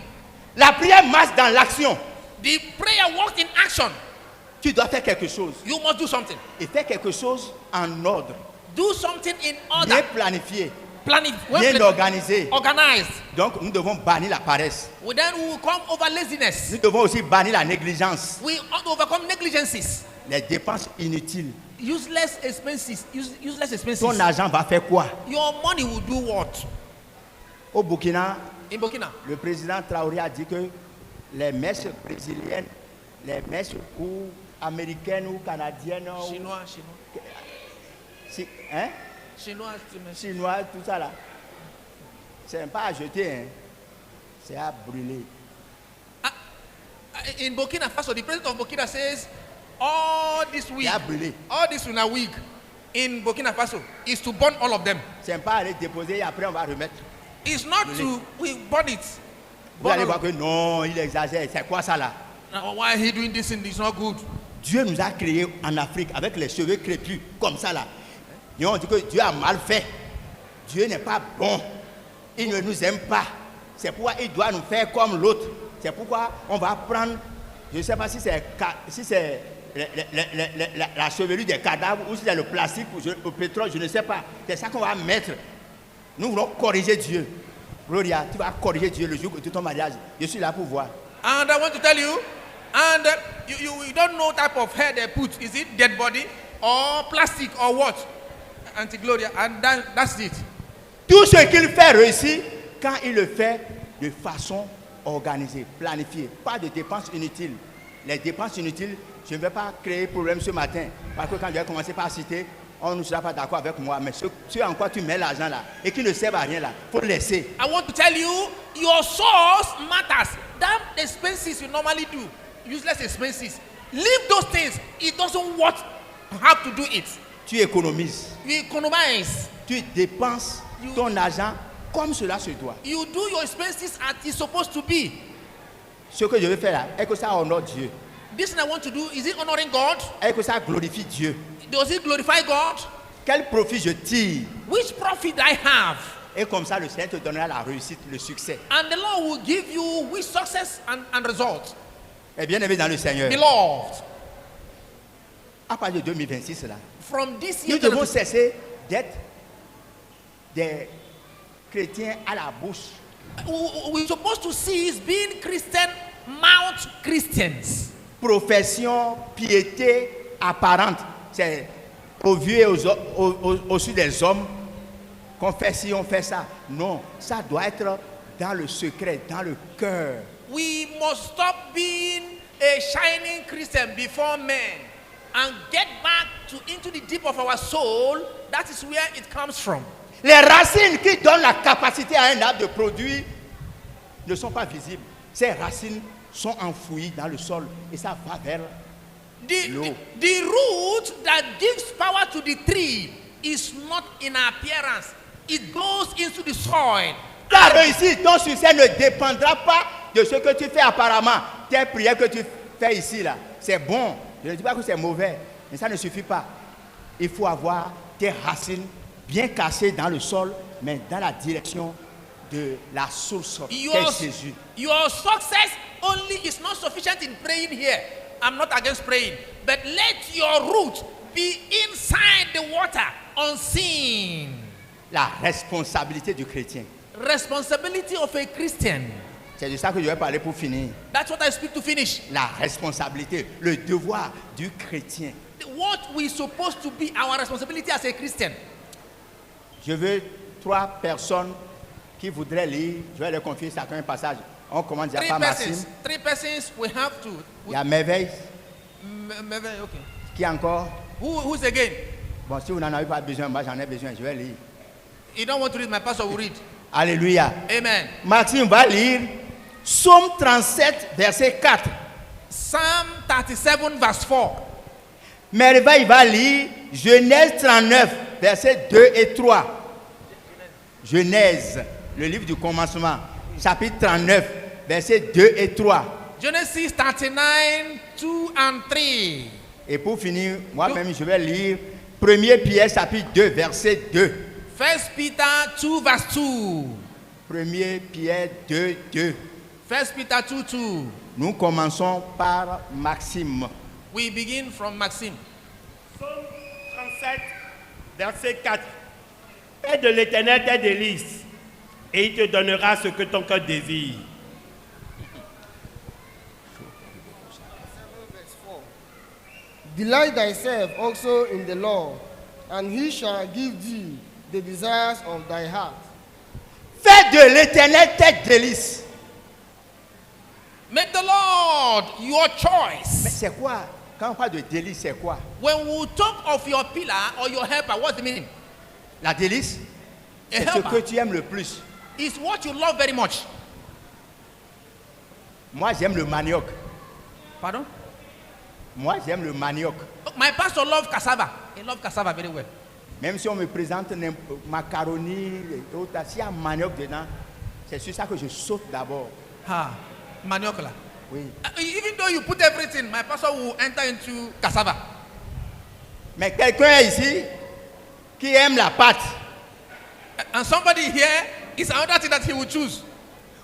La prière marche dans l'action. The prayer works in action. Tu dois faire quelque chose. You must do something. Et faire quelque chose en ordre, Do something in order. bien planifié, Planning. bien organisé. Organized. Donc nous devons bannir la paresse. Then we will come over laziness. Nous devons aussi bannir la négligence, We ought to overcome negligences. les dépenses inutiles. Useless expenses. Useless expenses. Ton argent va faire quoi? Your money will do what? Au Burkina, In Burkina. le président Traoré a dit que les messes brésiliennes, les messes ou américaines ou canadiennes, ou, Chinois. hein, Chinois. chinois, tout ça là, c'est pas à jeter, hein, c'est à brûler. In Burkina Faso, the president of Burkina says, all this week, C'est à brûler. all this in a week in Burkina Faso is to burn all of them. C'est pas aller déposer et après on va remettre. It's not to, we burn it. Vous allez voir que non, il exagère. C'est quoi ça là? Now, why he doing this and it's not good? Dieu nous a créés en Afrique avec les cheveux crépus comme ça là. Et on dit que Dieu a mal fait. Dieu n'est pas bon. Il ne nous aime pas. C'est pourquoi il doit nous faire comme l'autre. C'est pourquoi on va prendre, je ne sais pas si c'est la chevelure des cadavres ou si c'est le plastique ou le pétrole, je ne sais pas. C'est ça qu'on va mettre. Nous voulons corriger Dieu. Gloria, tu vas corriger Dieu le jour de ton mariage. Je suis là pour voir. And I want to tell you, and you don't know type of hair they put. Is it dead body or plastic or what? Auntie Gloria, and that's it. Tout ce qu'il fait réussit quand il le fait de façon organisée, planifiée. Pas de dépenses inutiles. Les dépenses inutiles, je ne vais pas créer problème ce matin. Parce que quand je vais commencer par citer, on ne sera pas d'accord avec moi. Mais ce en quoi tu mets l'argent là et qui ne sert à rien là, il faut laisser. I want to tell you, your source matters. That expenses you normally do, useless expenses, leave those things. It doesn't what have to do it. Tu économises. You economize. Tu dépenses ton argent comme cela se doit. You do your expenses as it's supposed to be. Ce que je veux faire là, est-ce que ça honore Dieu? This thing I want to do, is it honoring God? Est-ce que ça glorifie Dieu? Does it glorify God? Quel profit je tire? Which profit I have? Et comme ça, le Seigneur te donnera la réussite, le succès. And the Lord will give you which success and result. Et bien aimé dans le Seigneur, Beloved, à partir de 2026 là, from this nous year, devons cesser d'être des chrétiens à la bouche. we're supposed to cease being Christian mouth Christians. Profession, piété apparente. C'est aux vieux et au-dessus des hommes qu'on fait ci, on fait ça. Non, ça doit être dans le secret, dans le cœur. We must stop being a shining Christian before men and get back into the deep of our soul. That is where it comes from. Les racines qui donnent la capacité à un arbre de produire ne sont pas visibles. Ces racines sont enfouies dans le sol et ça va vers l'eau. The root that gives power to the tree is not in appearance. It goes into the soil. Ta réussite, ton succès ne dépendra pas de ce que tu fais apparemment. Tes prières que tu fais ici, là, c'est bon. Je ne dis pas que c'est mauvais, mais ça ne suffit pas. Il faut avoir tes racines bien cassées dans le sol, mais dans la direction de la source qu'est Jésus. Your success only is not sufficient in praying here. I'm not against praying, but let your root be inside the water, unseen. La responsabilité du chrétien. Responsibility of a Christian. C'est de ça que je vais parler pour finir. That's what I speak to finish. La responsabilité, le devoir du chrétien. What we're supposed to be our responsibility as a Christian. Je veux 3 personnes qui voudraient lire. Je vais leur confier chacun un passage. On commence déjà par Maxime. 3 persons we have to. Il y a Merveille. Okay. Qui encore? Who's again? Bon, si vous n'en avez pas besoin, moi j'en ai besoin. Je vais lire. You don't want to read, my pastor will read. Alléluia. Amen. Maxime va lire Psaume 37, verset 4. Psalm 37, verse 4. Merveille va lire Genèse 39, versets 2 et 3. Genèse, le livre du commencement, chapitre 39, versets 2 et 3. Genesis 39, 2 and 3. Et pour finir, moi-même, je vais lire 1 Pierre, chapitre 2, verset 2. 1 Peter 2, verse 2. 1 Pierre 2, 2. 1 Peter 2, 2. Nous commençons par Maxime. We begin from Maxime. Psaume 37, verset 4. Fais de l'Éternel tes délices, et il te donnera ce que ton cœur désire. Delight thyself also in the Lord, and he shall give thee the desires of thy heart. Fais de l'Éternel tes délices. Make the Lord your Mais choice. c'est quoi? Quand on parle de délice, c'est quoi? When we talk of your pillar or your helper, what's the meaning? La délice, A c'est ce que helper tu aimes le plus. is what you love very much. Moi, j'aime le manioc. Pardon? Moi, j'aime le manioc. My pastor loves cassava. He loves cassava very well. Même si on me présente macaroni et autres, s'il y a manioc dedans, c'est sur ça que je saute d'abord. Ha, manioc là. Oui. Even though you put everything, my pastor will enter into cassava. Mais quelqu'un ici qui aime la pâte, And somebody here is another thing that he will choose.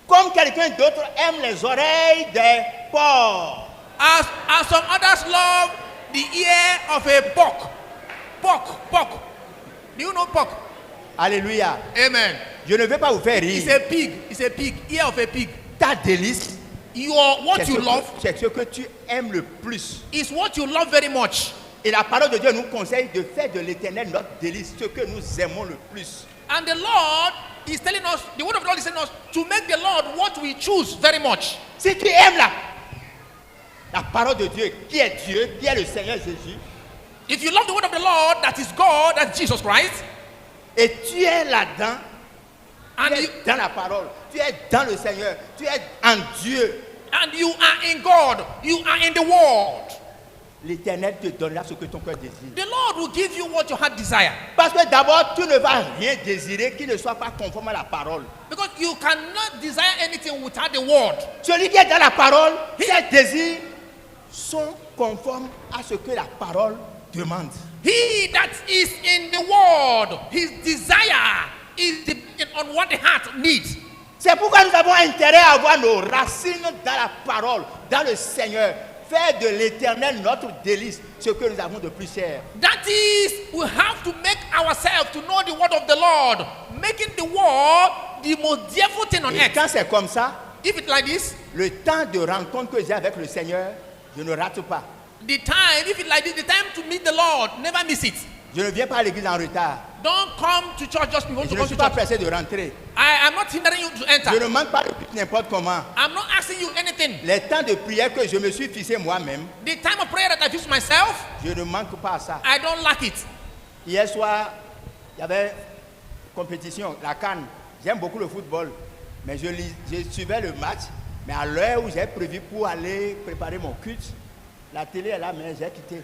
comme quelqu'un d'autre aime les oreilles des porcs. As some others love the ear of a pork. Pork. Do you know pork? Alléluia. Amen. Je ne veux pas vous faire It's rire. a pig. Ear of a pig. Ta délice, What c'est you ce, love c'est ce que tu aimes le plus. is what you love very much. Et la parole de Dieu nous conseille de faire de l'Éternel notre délice, ce que nous aimons le plus. And the Lord is telling us, the word of the Lord is telling us to make the Lord what we choose very much. Si tu aimes la parole de Dieu, qui est Dieu, qui est le Seigneur Jésus, If you love the word of the Lord, that is God, that's Jesus Christ, et tu es là-dedans, tu and es you, dans la parole, tu es dans le Seigneur, tu es en Dieu, and you are in God, you are in the world, l'Éternel te donnera ce que ton cœur désire. the Lord will give you what your heart desire. Parce que d'abord, tu ne vas rien désirer qui ne soit pas conforme à la parole. Because you cannot desire anything without the word. Celui qui est dans la parole, ses désirs sont conformes à ce que la parole demande. He that is in the world, his desire is dependent on what the heart needs. C'est pourquoi nous avons intérêt à avoir nos racines dans la parole, dans le Seigneur. Faire de l'Éternel notre délice, ce que nous avons de plus cher. That is, we have to make ourselves to know the word of the Lord, making the word the most dearful thing on Et earth. quand c'est comme ça, If it's like this, le temps de rencontre que j'ai avec le Seigneur, je ne rate pas. the time, if it's like this, the time to meet the Lord, never miss it. Je ne viens pas à l'église en retard. Don't come to church just before Je you ne come suis to pas church. pressé de rentrer. I am not hindering you to Je enter. ne manque pas de but n'importe comment. I'm not asking you anything. Les temps de prière que je me suis fixé moi-même, The time of prayer that I fix myself, je ne manque pas à ça. I don't lack it. Hier soir, il y avait compétition, la CAN. J'aime beaucoup le football, mais je suivais le match. Mais à l'heure où j'ai prévu pour aller préparer mon culte, la télé est là, mais j'ai quitté.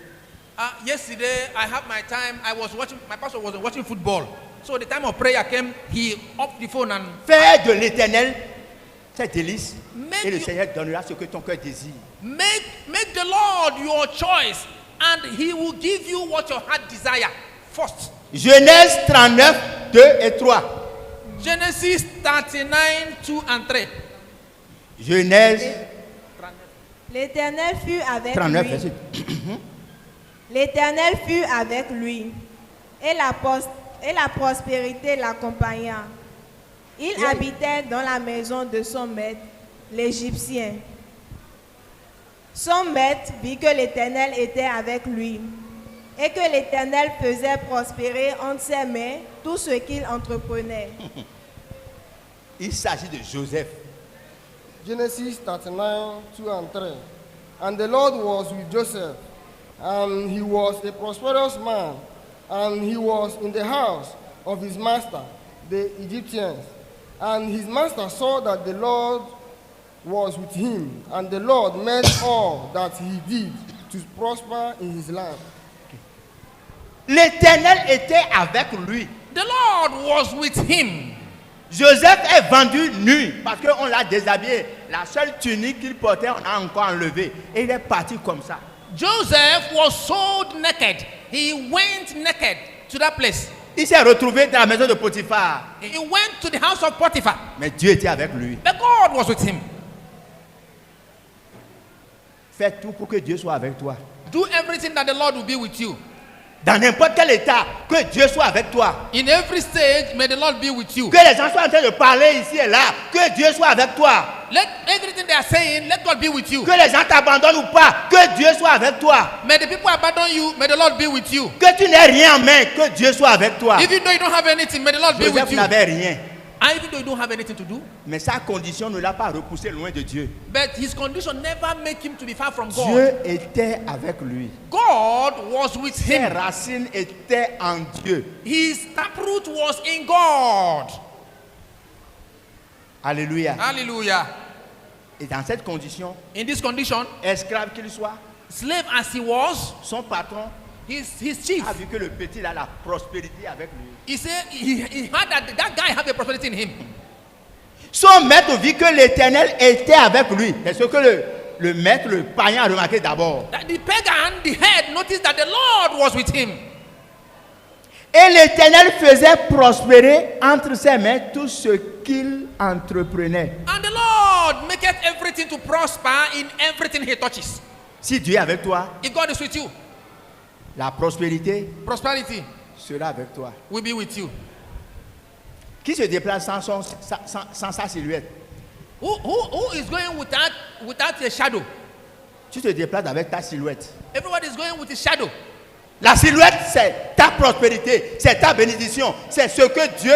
Yesterday, I had my time. I was watching. My pastor was watching football. So the time of prayer came. He off the phone and Fais de l'Éternel tes délices, Make et le you- Seigneur donnera ce que ton cœur désire. make the Lord your choice, and He will give you what your heart desire first. Genèse 39, 2 et 3. Genesis 39, 2 and 3. Genèse L'Éternel fut avec 39, lui. verset. L'Éternel fut avec lui, et la prospérité l'accompagna. Il habitait dans la maison de son maître, l'Égyptien. Son maître vit que l'Éternel était avec lui et que l'Éternel faisait prospérer entre ses mains tout ce qu'il entreprenait. Il s'agit de Joseph. Genesis 39, 2 and 3. And the Lord was with Joseph, and he was a prosperous man, and he was in the house of his master, the Egyptians. And his master saw that the Lord was with him, and the Lord made all that he did to prosper in his land. L'Éternel était avec lui. The Lord was with him. Joseph est vendu nu parce qu'on l'a déshabillé. La seule tunique qu'il portait, on a encore enlevé. Et il est parti comme ça. Joseph was sold naked. He went naked to that place. Il s'est retrouvé dans la maison de Potiphar. He went to the house of Potiphar. Mais Dieu était avec lui. But God was with him. Fais tout pour que Dieu soit avec toi. Do everything that the Lord will be with you. Dans n'importe quel état, que Dieu soit avec toi. In every stage, may the Lord be with you. Que les gens soient en train de parler ici et là, que Dieu soit avec toi. Let everything they are saying, let God be with you. Que les gens t'abandonnent ou pas, que Dieu soit avec toi. May the people abandon you, may the Lord be with you. Que tu n'aies rien en main, que Dieu soit avec toi. Even though you don't have anything, may the Lord be Joseph with you. n'avait rien. And even though you don't have anything to do, Mais sa condition ne l'a pas repoussé loin de Dieu. but his condition never make him to be far from God. Dieu était avec lui. God was with Ses him. racines étaient en Dieu. His taproot was in God. Alléluia. Hallelujah. Et dans cette condition, In this condition, esclave qu'il soit, slave as he was, son patron his chief, a vu que le petit a la prospérité avec lui. he said he had that guy have a prosperity in him. Son maître vit que l'Éternel était avec lui. C'est ce que le maître, le païen a remarqué d'abord. That the pagan, the head, noticed that the Lord was with him. Et l'Éternel faisait prospérer entre ses mains tout ce qu'il entreprenait. And the Lord maketh everything to prosper in everything he touches. Si Dieu est avec toi, If God is with you, la prospérité prosperity sera avec toi. will be with you. Qui se déplace sans sa silhouette? Who is going without a shadow? Tu te déplaces avec ta silhouette. Everybody is going with a shadow. La silhouette, c'est ta prospérité, c'est ta bénédiction, c'est ce que Dieu...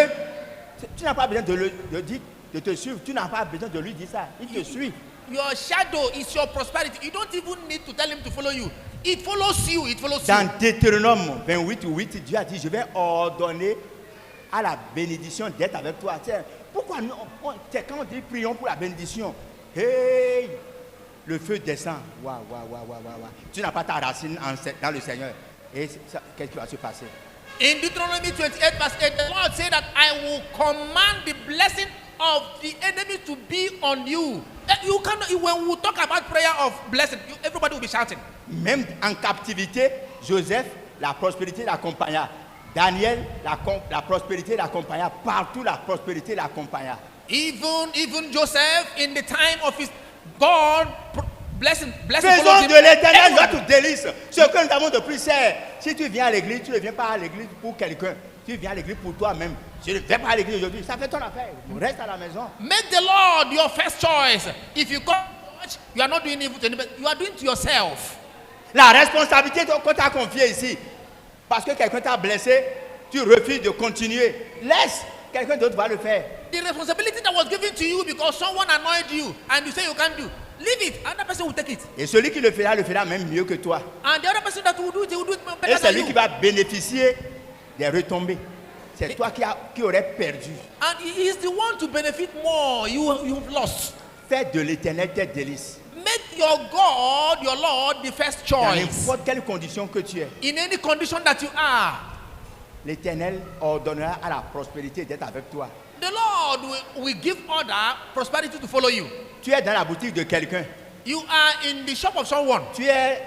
Tu n'as pas besoin de le dire, de te suivre, tu n'as pas besoin de lui dire ça, il te suit. Your shadow is your prosperity. You don't even need to tell him to follow you. It follows you. It follows Dans you. Deutéronome 28:8, Dieu a dit, je vais ordonner à la bénédiction d'être avec toi. Tiens, pourquoi nous, quand on dit prions pour la bénédiction, hey, le feu descend. Waouh. Tu n'as pas ta racine dans le Seigneur. Et qu'est-ce qui va se passer? In Deuteronomy 28 verse 8, the Lord said that I will command the blessing of the enemy to be on you. You cannot, when we talk about prayer of blessing, everybody will be shouting. Même en captivité, Joseph, la prospérité l'accompagna. Daniel, la prospérité l'accompagna. Partout, la prospérité l'accompagna. Even Joseph, in the time of his God, blessing Faisons followed him. de l'Éternel Everyone. notre délice. Ce que nous avons de plus, c'est si tu viens à l'église, tu ne viens pas à l'église pour quelqu'un. Tu viens à l'église pour toi-même. Je ne vais pas à l'église aujourd'hui. Ça fait ton affaire. Reste à la maison. Make the Lord your first choice. If you come to church, you are not doing evil to anybody. You are doing to yourself. La responsabilité qu'on t'a confiée ici, parce que quelqu'un t'a blessé, tu refuses de continuer. Laisse, quelqu'un d'autre va le faire. The responsibility that was given to you because someone annoyed you and you say you can't do, leave it. Another person will take it. Et celui qui le fera même mieux que toi. And the other person that will do it, he will do it Et better c'est than lui you. qui va bénéficier des retombées. C'est toi qui aurais perdu. And he is the one to benefit more. You've lost. Fais de l'Éternel tes délices. Make your God, your Lord, the first Dans choice. n'importe quelle condition que tu es, In any condition that you are, l'Éternel ordonnera à la prospérité d'être avec toi. the Lord will give order, prosperity to follow you. Tu es dans la boutique de quelqu'un. You are in the shop of someone. Tu es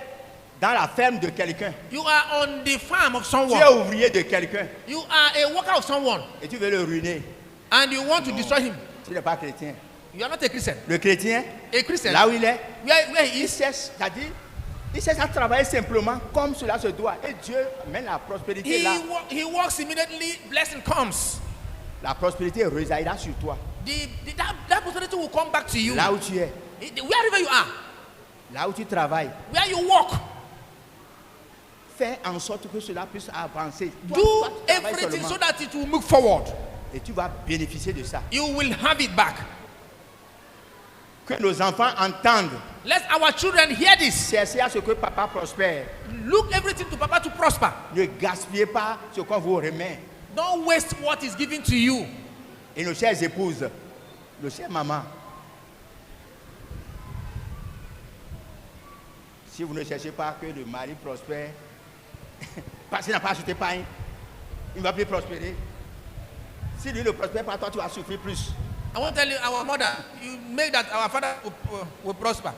dans la ferme de quelqu'un. You are on the farm of Tu someone. es ouvrier de quelqu'un. You are a worker of someone. Et tu veux le ruiner. And you want to destroy him. Tu n'es pas chrétien. You are not a Christian. Le chrétien, A Christian. là où il est, Where he il is, cherche, c'est-à-dire, il cherche à travailler simplement comme cela se doit. Et Dieu mène la prospérité là. he works immediately, blessing comes. La prospérité rejaillira sur toi. that prosperity will come back to you. là où tu es, Wherever you are, là où tu travailles. where you work, Fais en sorte que cela puisse avancer. Toi, do toi, tu travailles everything seulement. so that it will move forward. Et tu vas bénéficier de ça. You will have it back. Que nos enfants entendent. Let our children hear this. Cherchez à ce que papa prospère. Look everything to Papa to prosper. Ne gaspillez pas ce qu'on vous remet. Don't waste what is given to you. Et nos chères épouses, nos chères mamans, si vous ne cherchez pas que le mari prospère, parce qu'il n'a pas acheté pain, il ne va plus prospérer. Si lui ne prospère pas, toi tu vas souffrir plus. I want to tell you, our mother, you make that our father will prosper.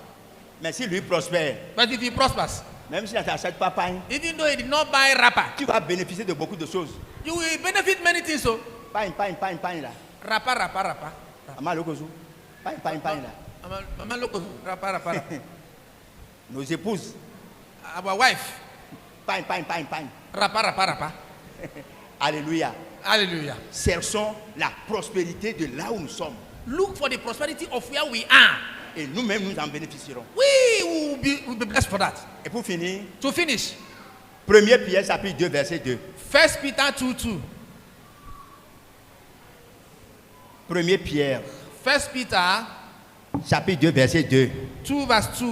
Mais si lui prospère, But if he prospers, même s'il ne t'achète pas pain, even though he did not buy wrapper, tu vas bénéficier de beaucoup de choses. you will benefit many things. So, Pain là. wrapper. Maman Lokozu. Pain là. Mama, look, wrapper. Nos épouses. Our wife, Pain. wrapper. Alléluia. Hallelujah. Cherchons la prospérité de là où nous sommes. Look for the prosperity of where we are. Et nous-mêmes, nous en bénéficierons. We will be blessed for that. Et pour finir, To finish, 1 Pierre chapitre 2, verset 2. 1 Peter 2:2. 1 Pierre 1 Peter chapitre 2, verset 2. 2 verse 2.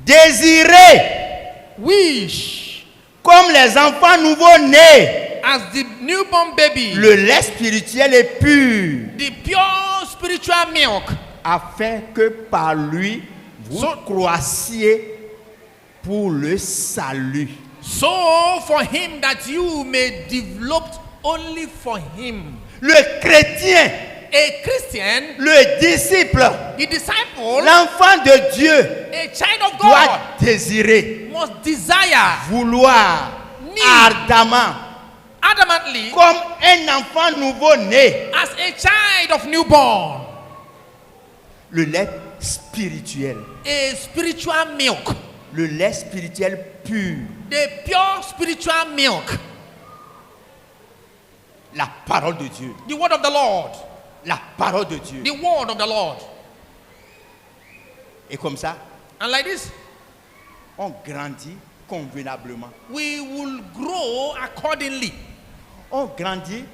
Désirez Wish comme les enfants nouveau-nés as the newborn baby, le lait spirituel est pur, the pure spiritual milk, afin que par lui vous So- croissiez pour le salut. so for him that you may develop only for him. Le chrétien, A Christian, le disciple, the disciple, l'enfant de Dieu a child of doit God désirer, must desire vouloir Need. ardemment, adamantly comme un enfant nouveau-né, as a child of newborn, le lait spirituel, a spiritual milk, le lait spirituel pur, the pure spiritual milk, la parole de Dieu, the word of the Lord, la parole de Dieu. the word of the Lord. Et comme ça, And like this, on grandit convenablement. we will grow accordingly. On grandit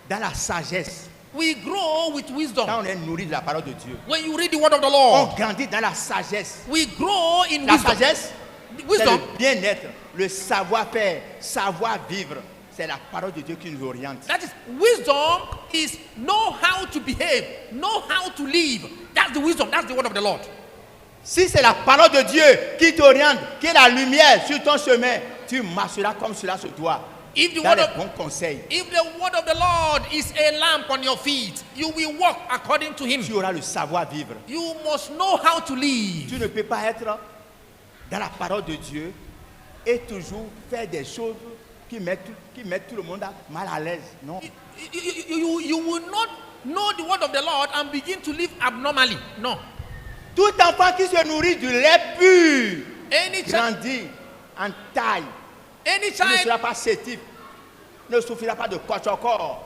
dans la sagesse. We grow with wisdom. Quand on est nourri de la parole de Dieu, When you read the word of the on Lord, grandit dans la sagesse. we grow in La wisdom. sagesse, c'est Wisdom, le bien-être, le savoir-faire, savoir-vivre. C'est la parole de Dieu qui nous oriente. that is, wisdom is know how to behave, know how to live. That's the wisdom, that's the word of the Lord. Si c'est la parole de Dieu qui t'oriente, qui est la lumière sur ton chemin, tu marcheras comme cela se doit. If the Dans word les of, bons conseils, if the word of the Lord is a lamp on your feet, you will walk according to him. tu auras le savoir-vivre. You must know how to live. Tu ne peux pas être dans la parole de Dieu et toujours faire des choses qui mettent tout le monde mal à l'aise. Non. You will not know the word of the Lord and begin to live abnormally. No. Tout enfant qui se nourrit du lait pur Any child, grandit en taille. any Il ne child, sera pas sétif, ne souffrira pas de cochocor.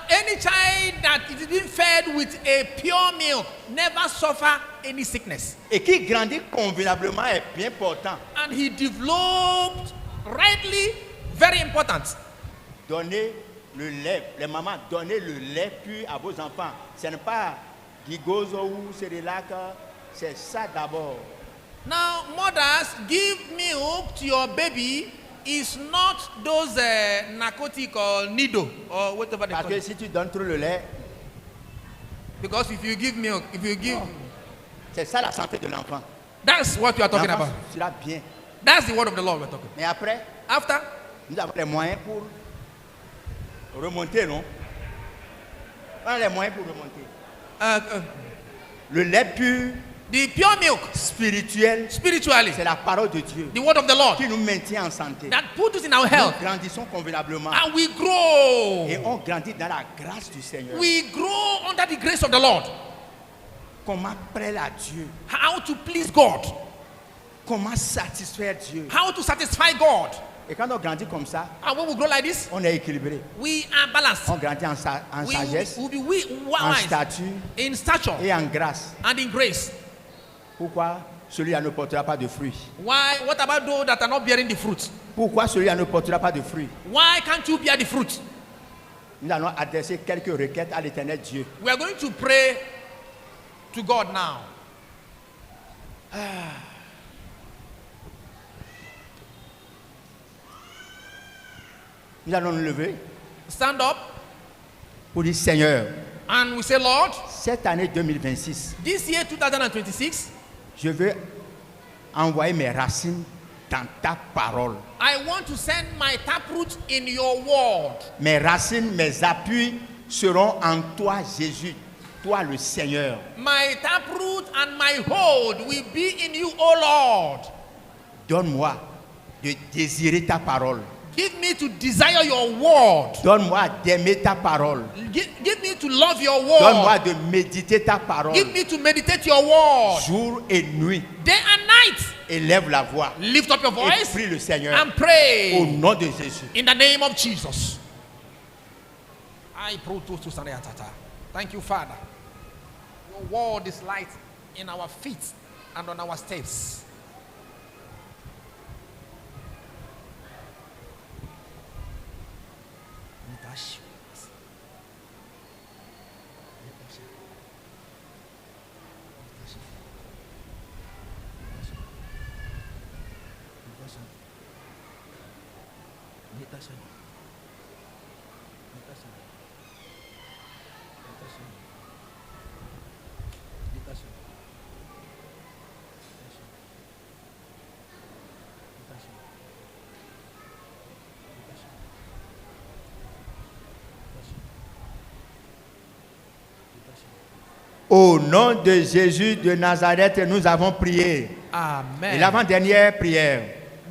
any child that is being fed with a pure milk never suffer any sickness. Et qui grandit convenablement est bien important. And he developed rightly, very important. Donnez le lait, les mamans, donnez le lait pur à vos enfants. Ce n'est pas Gigozo ou Cérélac, c'est ça d'abord. Now, mothers, give milk to your baby is not those narcotic or nido or whatever they Parce call que it. si tu donnes trop le lait, Because if you give milk, if you give, c'est ça la santé de l'enfant. that's what you are talking L'enfant about. sera bien. That's the word of the Lord we're talking. Mais après, After, nous avons les moyens pour remonter, non? On a les moyens pour remonter. Le lait pur, the pure milk, spirituel, spiritually, c'est la parole de Dieu the word of the Lord, qui nous maintient en santé. that put us in our Nous health, grandissons convenablement and we grow. et on grandit dans la grâce du Seigneur. We grow under the grace of the Lord. Comment plaire à Dieu, How to please God, comment satisfaire Dieu, how to satisfy God, Et quand on grandit comme ça, And when we grow like this, on est équilibré. we are balanced. On grandit en sagesse, We will be en wise stature in stature et en grâce. and in grace. Pourquoi celui-là ne portera pas de fruits? Why? What about those that are not bearing the fruit? Pourquoi celui-là ne portera pas de fruits? Why can't you bear the fruit? Nous allons adresser quelques requêtes à l'Éternel Dieu. We are going to pray to God now. Nous allons nous lever Stand up pour dire Seigneur, and we say, Lord, cette année 2026, this year 2026, je veux envoyer mes racines dans ta parole. I want to send my taproot in your word. Mes racines, mes appuis seront en toi, Jésus, toi le Seigneur. My taproot and my hold will be in you, O Lord. Donne-moi de désirer ta parole. Give me to desire your word. Donne-moi d'aimer ta parole. Give me to love your word. Donne-moi de méditer ta parole. Give me to meditate your word. Jour et nuit. Day and night. Élève la voix. Lift up your Et voice prie le Seigneur. and pray. Au nom de Jésus. In the name of Jesus. Thank you, Father. Your word is light in our feet and on our steps. Au nom de Jésus de Nazareth, nous avons prié. Et Amen. l'avant-dernière prière,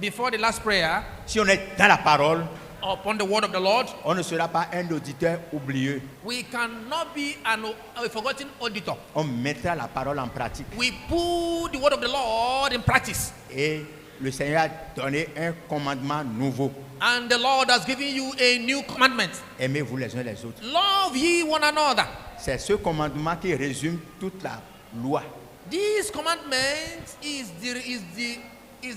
Before the last prayer, si on est dans la parole, upon the word of the Lord, on ne sera pas un auditeur oublieux. we cannot be a forgotten auditor. On mettra la parole en pratique. We put the word of the Lord in practice. Et le Seigneur a donné un commandement nouveau. And the Lord has given you a new commandment. Aimez-vous les uns les autres. Love ye one another. C'est ce commandement qui résume toute la loi. This commandment is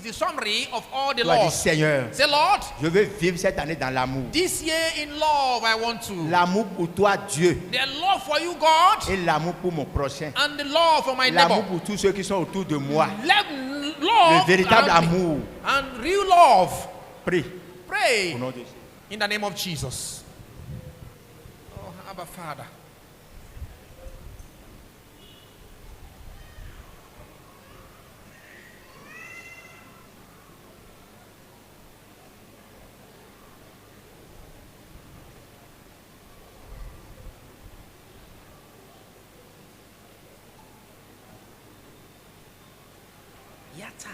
the summary of all the Tu vas dire, laws. Seigneur, Say, Lord, je veux vivre cette année dans l'amour. this year in love I want to. L'amour pour toi, Dieu, The love for you, God, et l'amour pour mon prochain. and the love for my L'amour neighbor. pour tous ceux qui sont autour de moi. Love Le véritable around me. amour. And real love. Prie Pray au nom de Jésus. in the name of Jesus. Oh, Abba Father. Yata.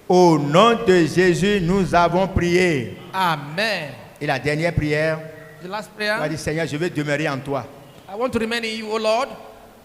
Au nom de Jésus, nous avons prié. Amen. Et la dernière prière, The last tu vas prayer. dire, Seigneur, je veux demeurer en toi. I want to remain in you, O Lord.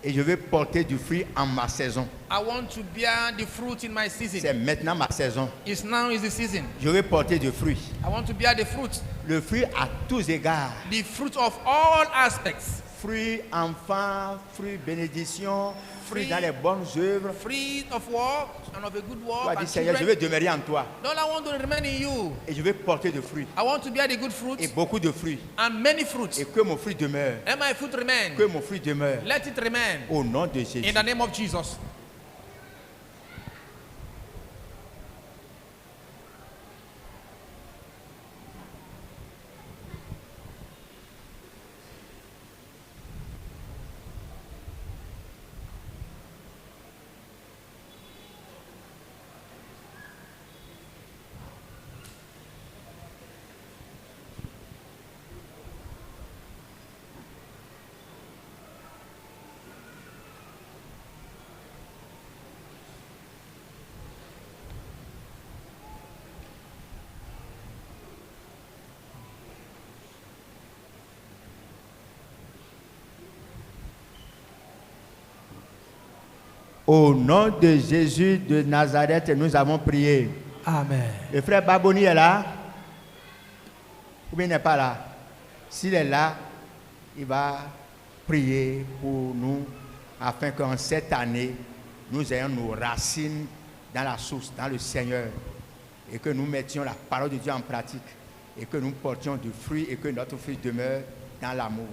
Et je veux porter du fruit en ma saison. I want to bear the fruit in my C'est season. maintenant ma saison. It's now is the season. Je veux porter du fruit. I want to bear the fruit. Le fruit à tous égards. The fruit of all aspects. Fruit enfant, fruit bénédiction, fruit Fruit. dans les bonnes œuvres. Fruit of work and of a good Tu work. vas dire, And Seigneur, je children. veux demeurer en toi. Lord, I want to remain in you. Et je veux porter de fruits. I want to bear the good fruit Et beaucoup de fruits. and many fruits. Et que mon fruit demeure. Let my fruit remain. Que mon fruit demeure. Let it remain. Au nom de Jésus. In the name of Jesus. Au nom de Jésus de Nazareth, nous avons prié. Amen. Le frère Baboni est là? Ou bien il n'est pas là? S'il est là, il va prier pour nous afin qu'en cette année, nous ayons nos racines dans la source, dans le Seigneur, et que nous mettions la parole de Dieu en pratique, et que nous portions du fruit, et que notre fruit demeure dans l'amour.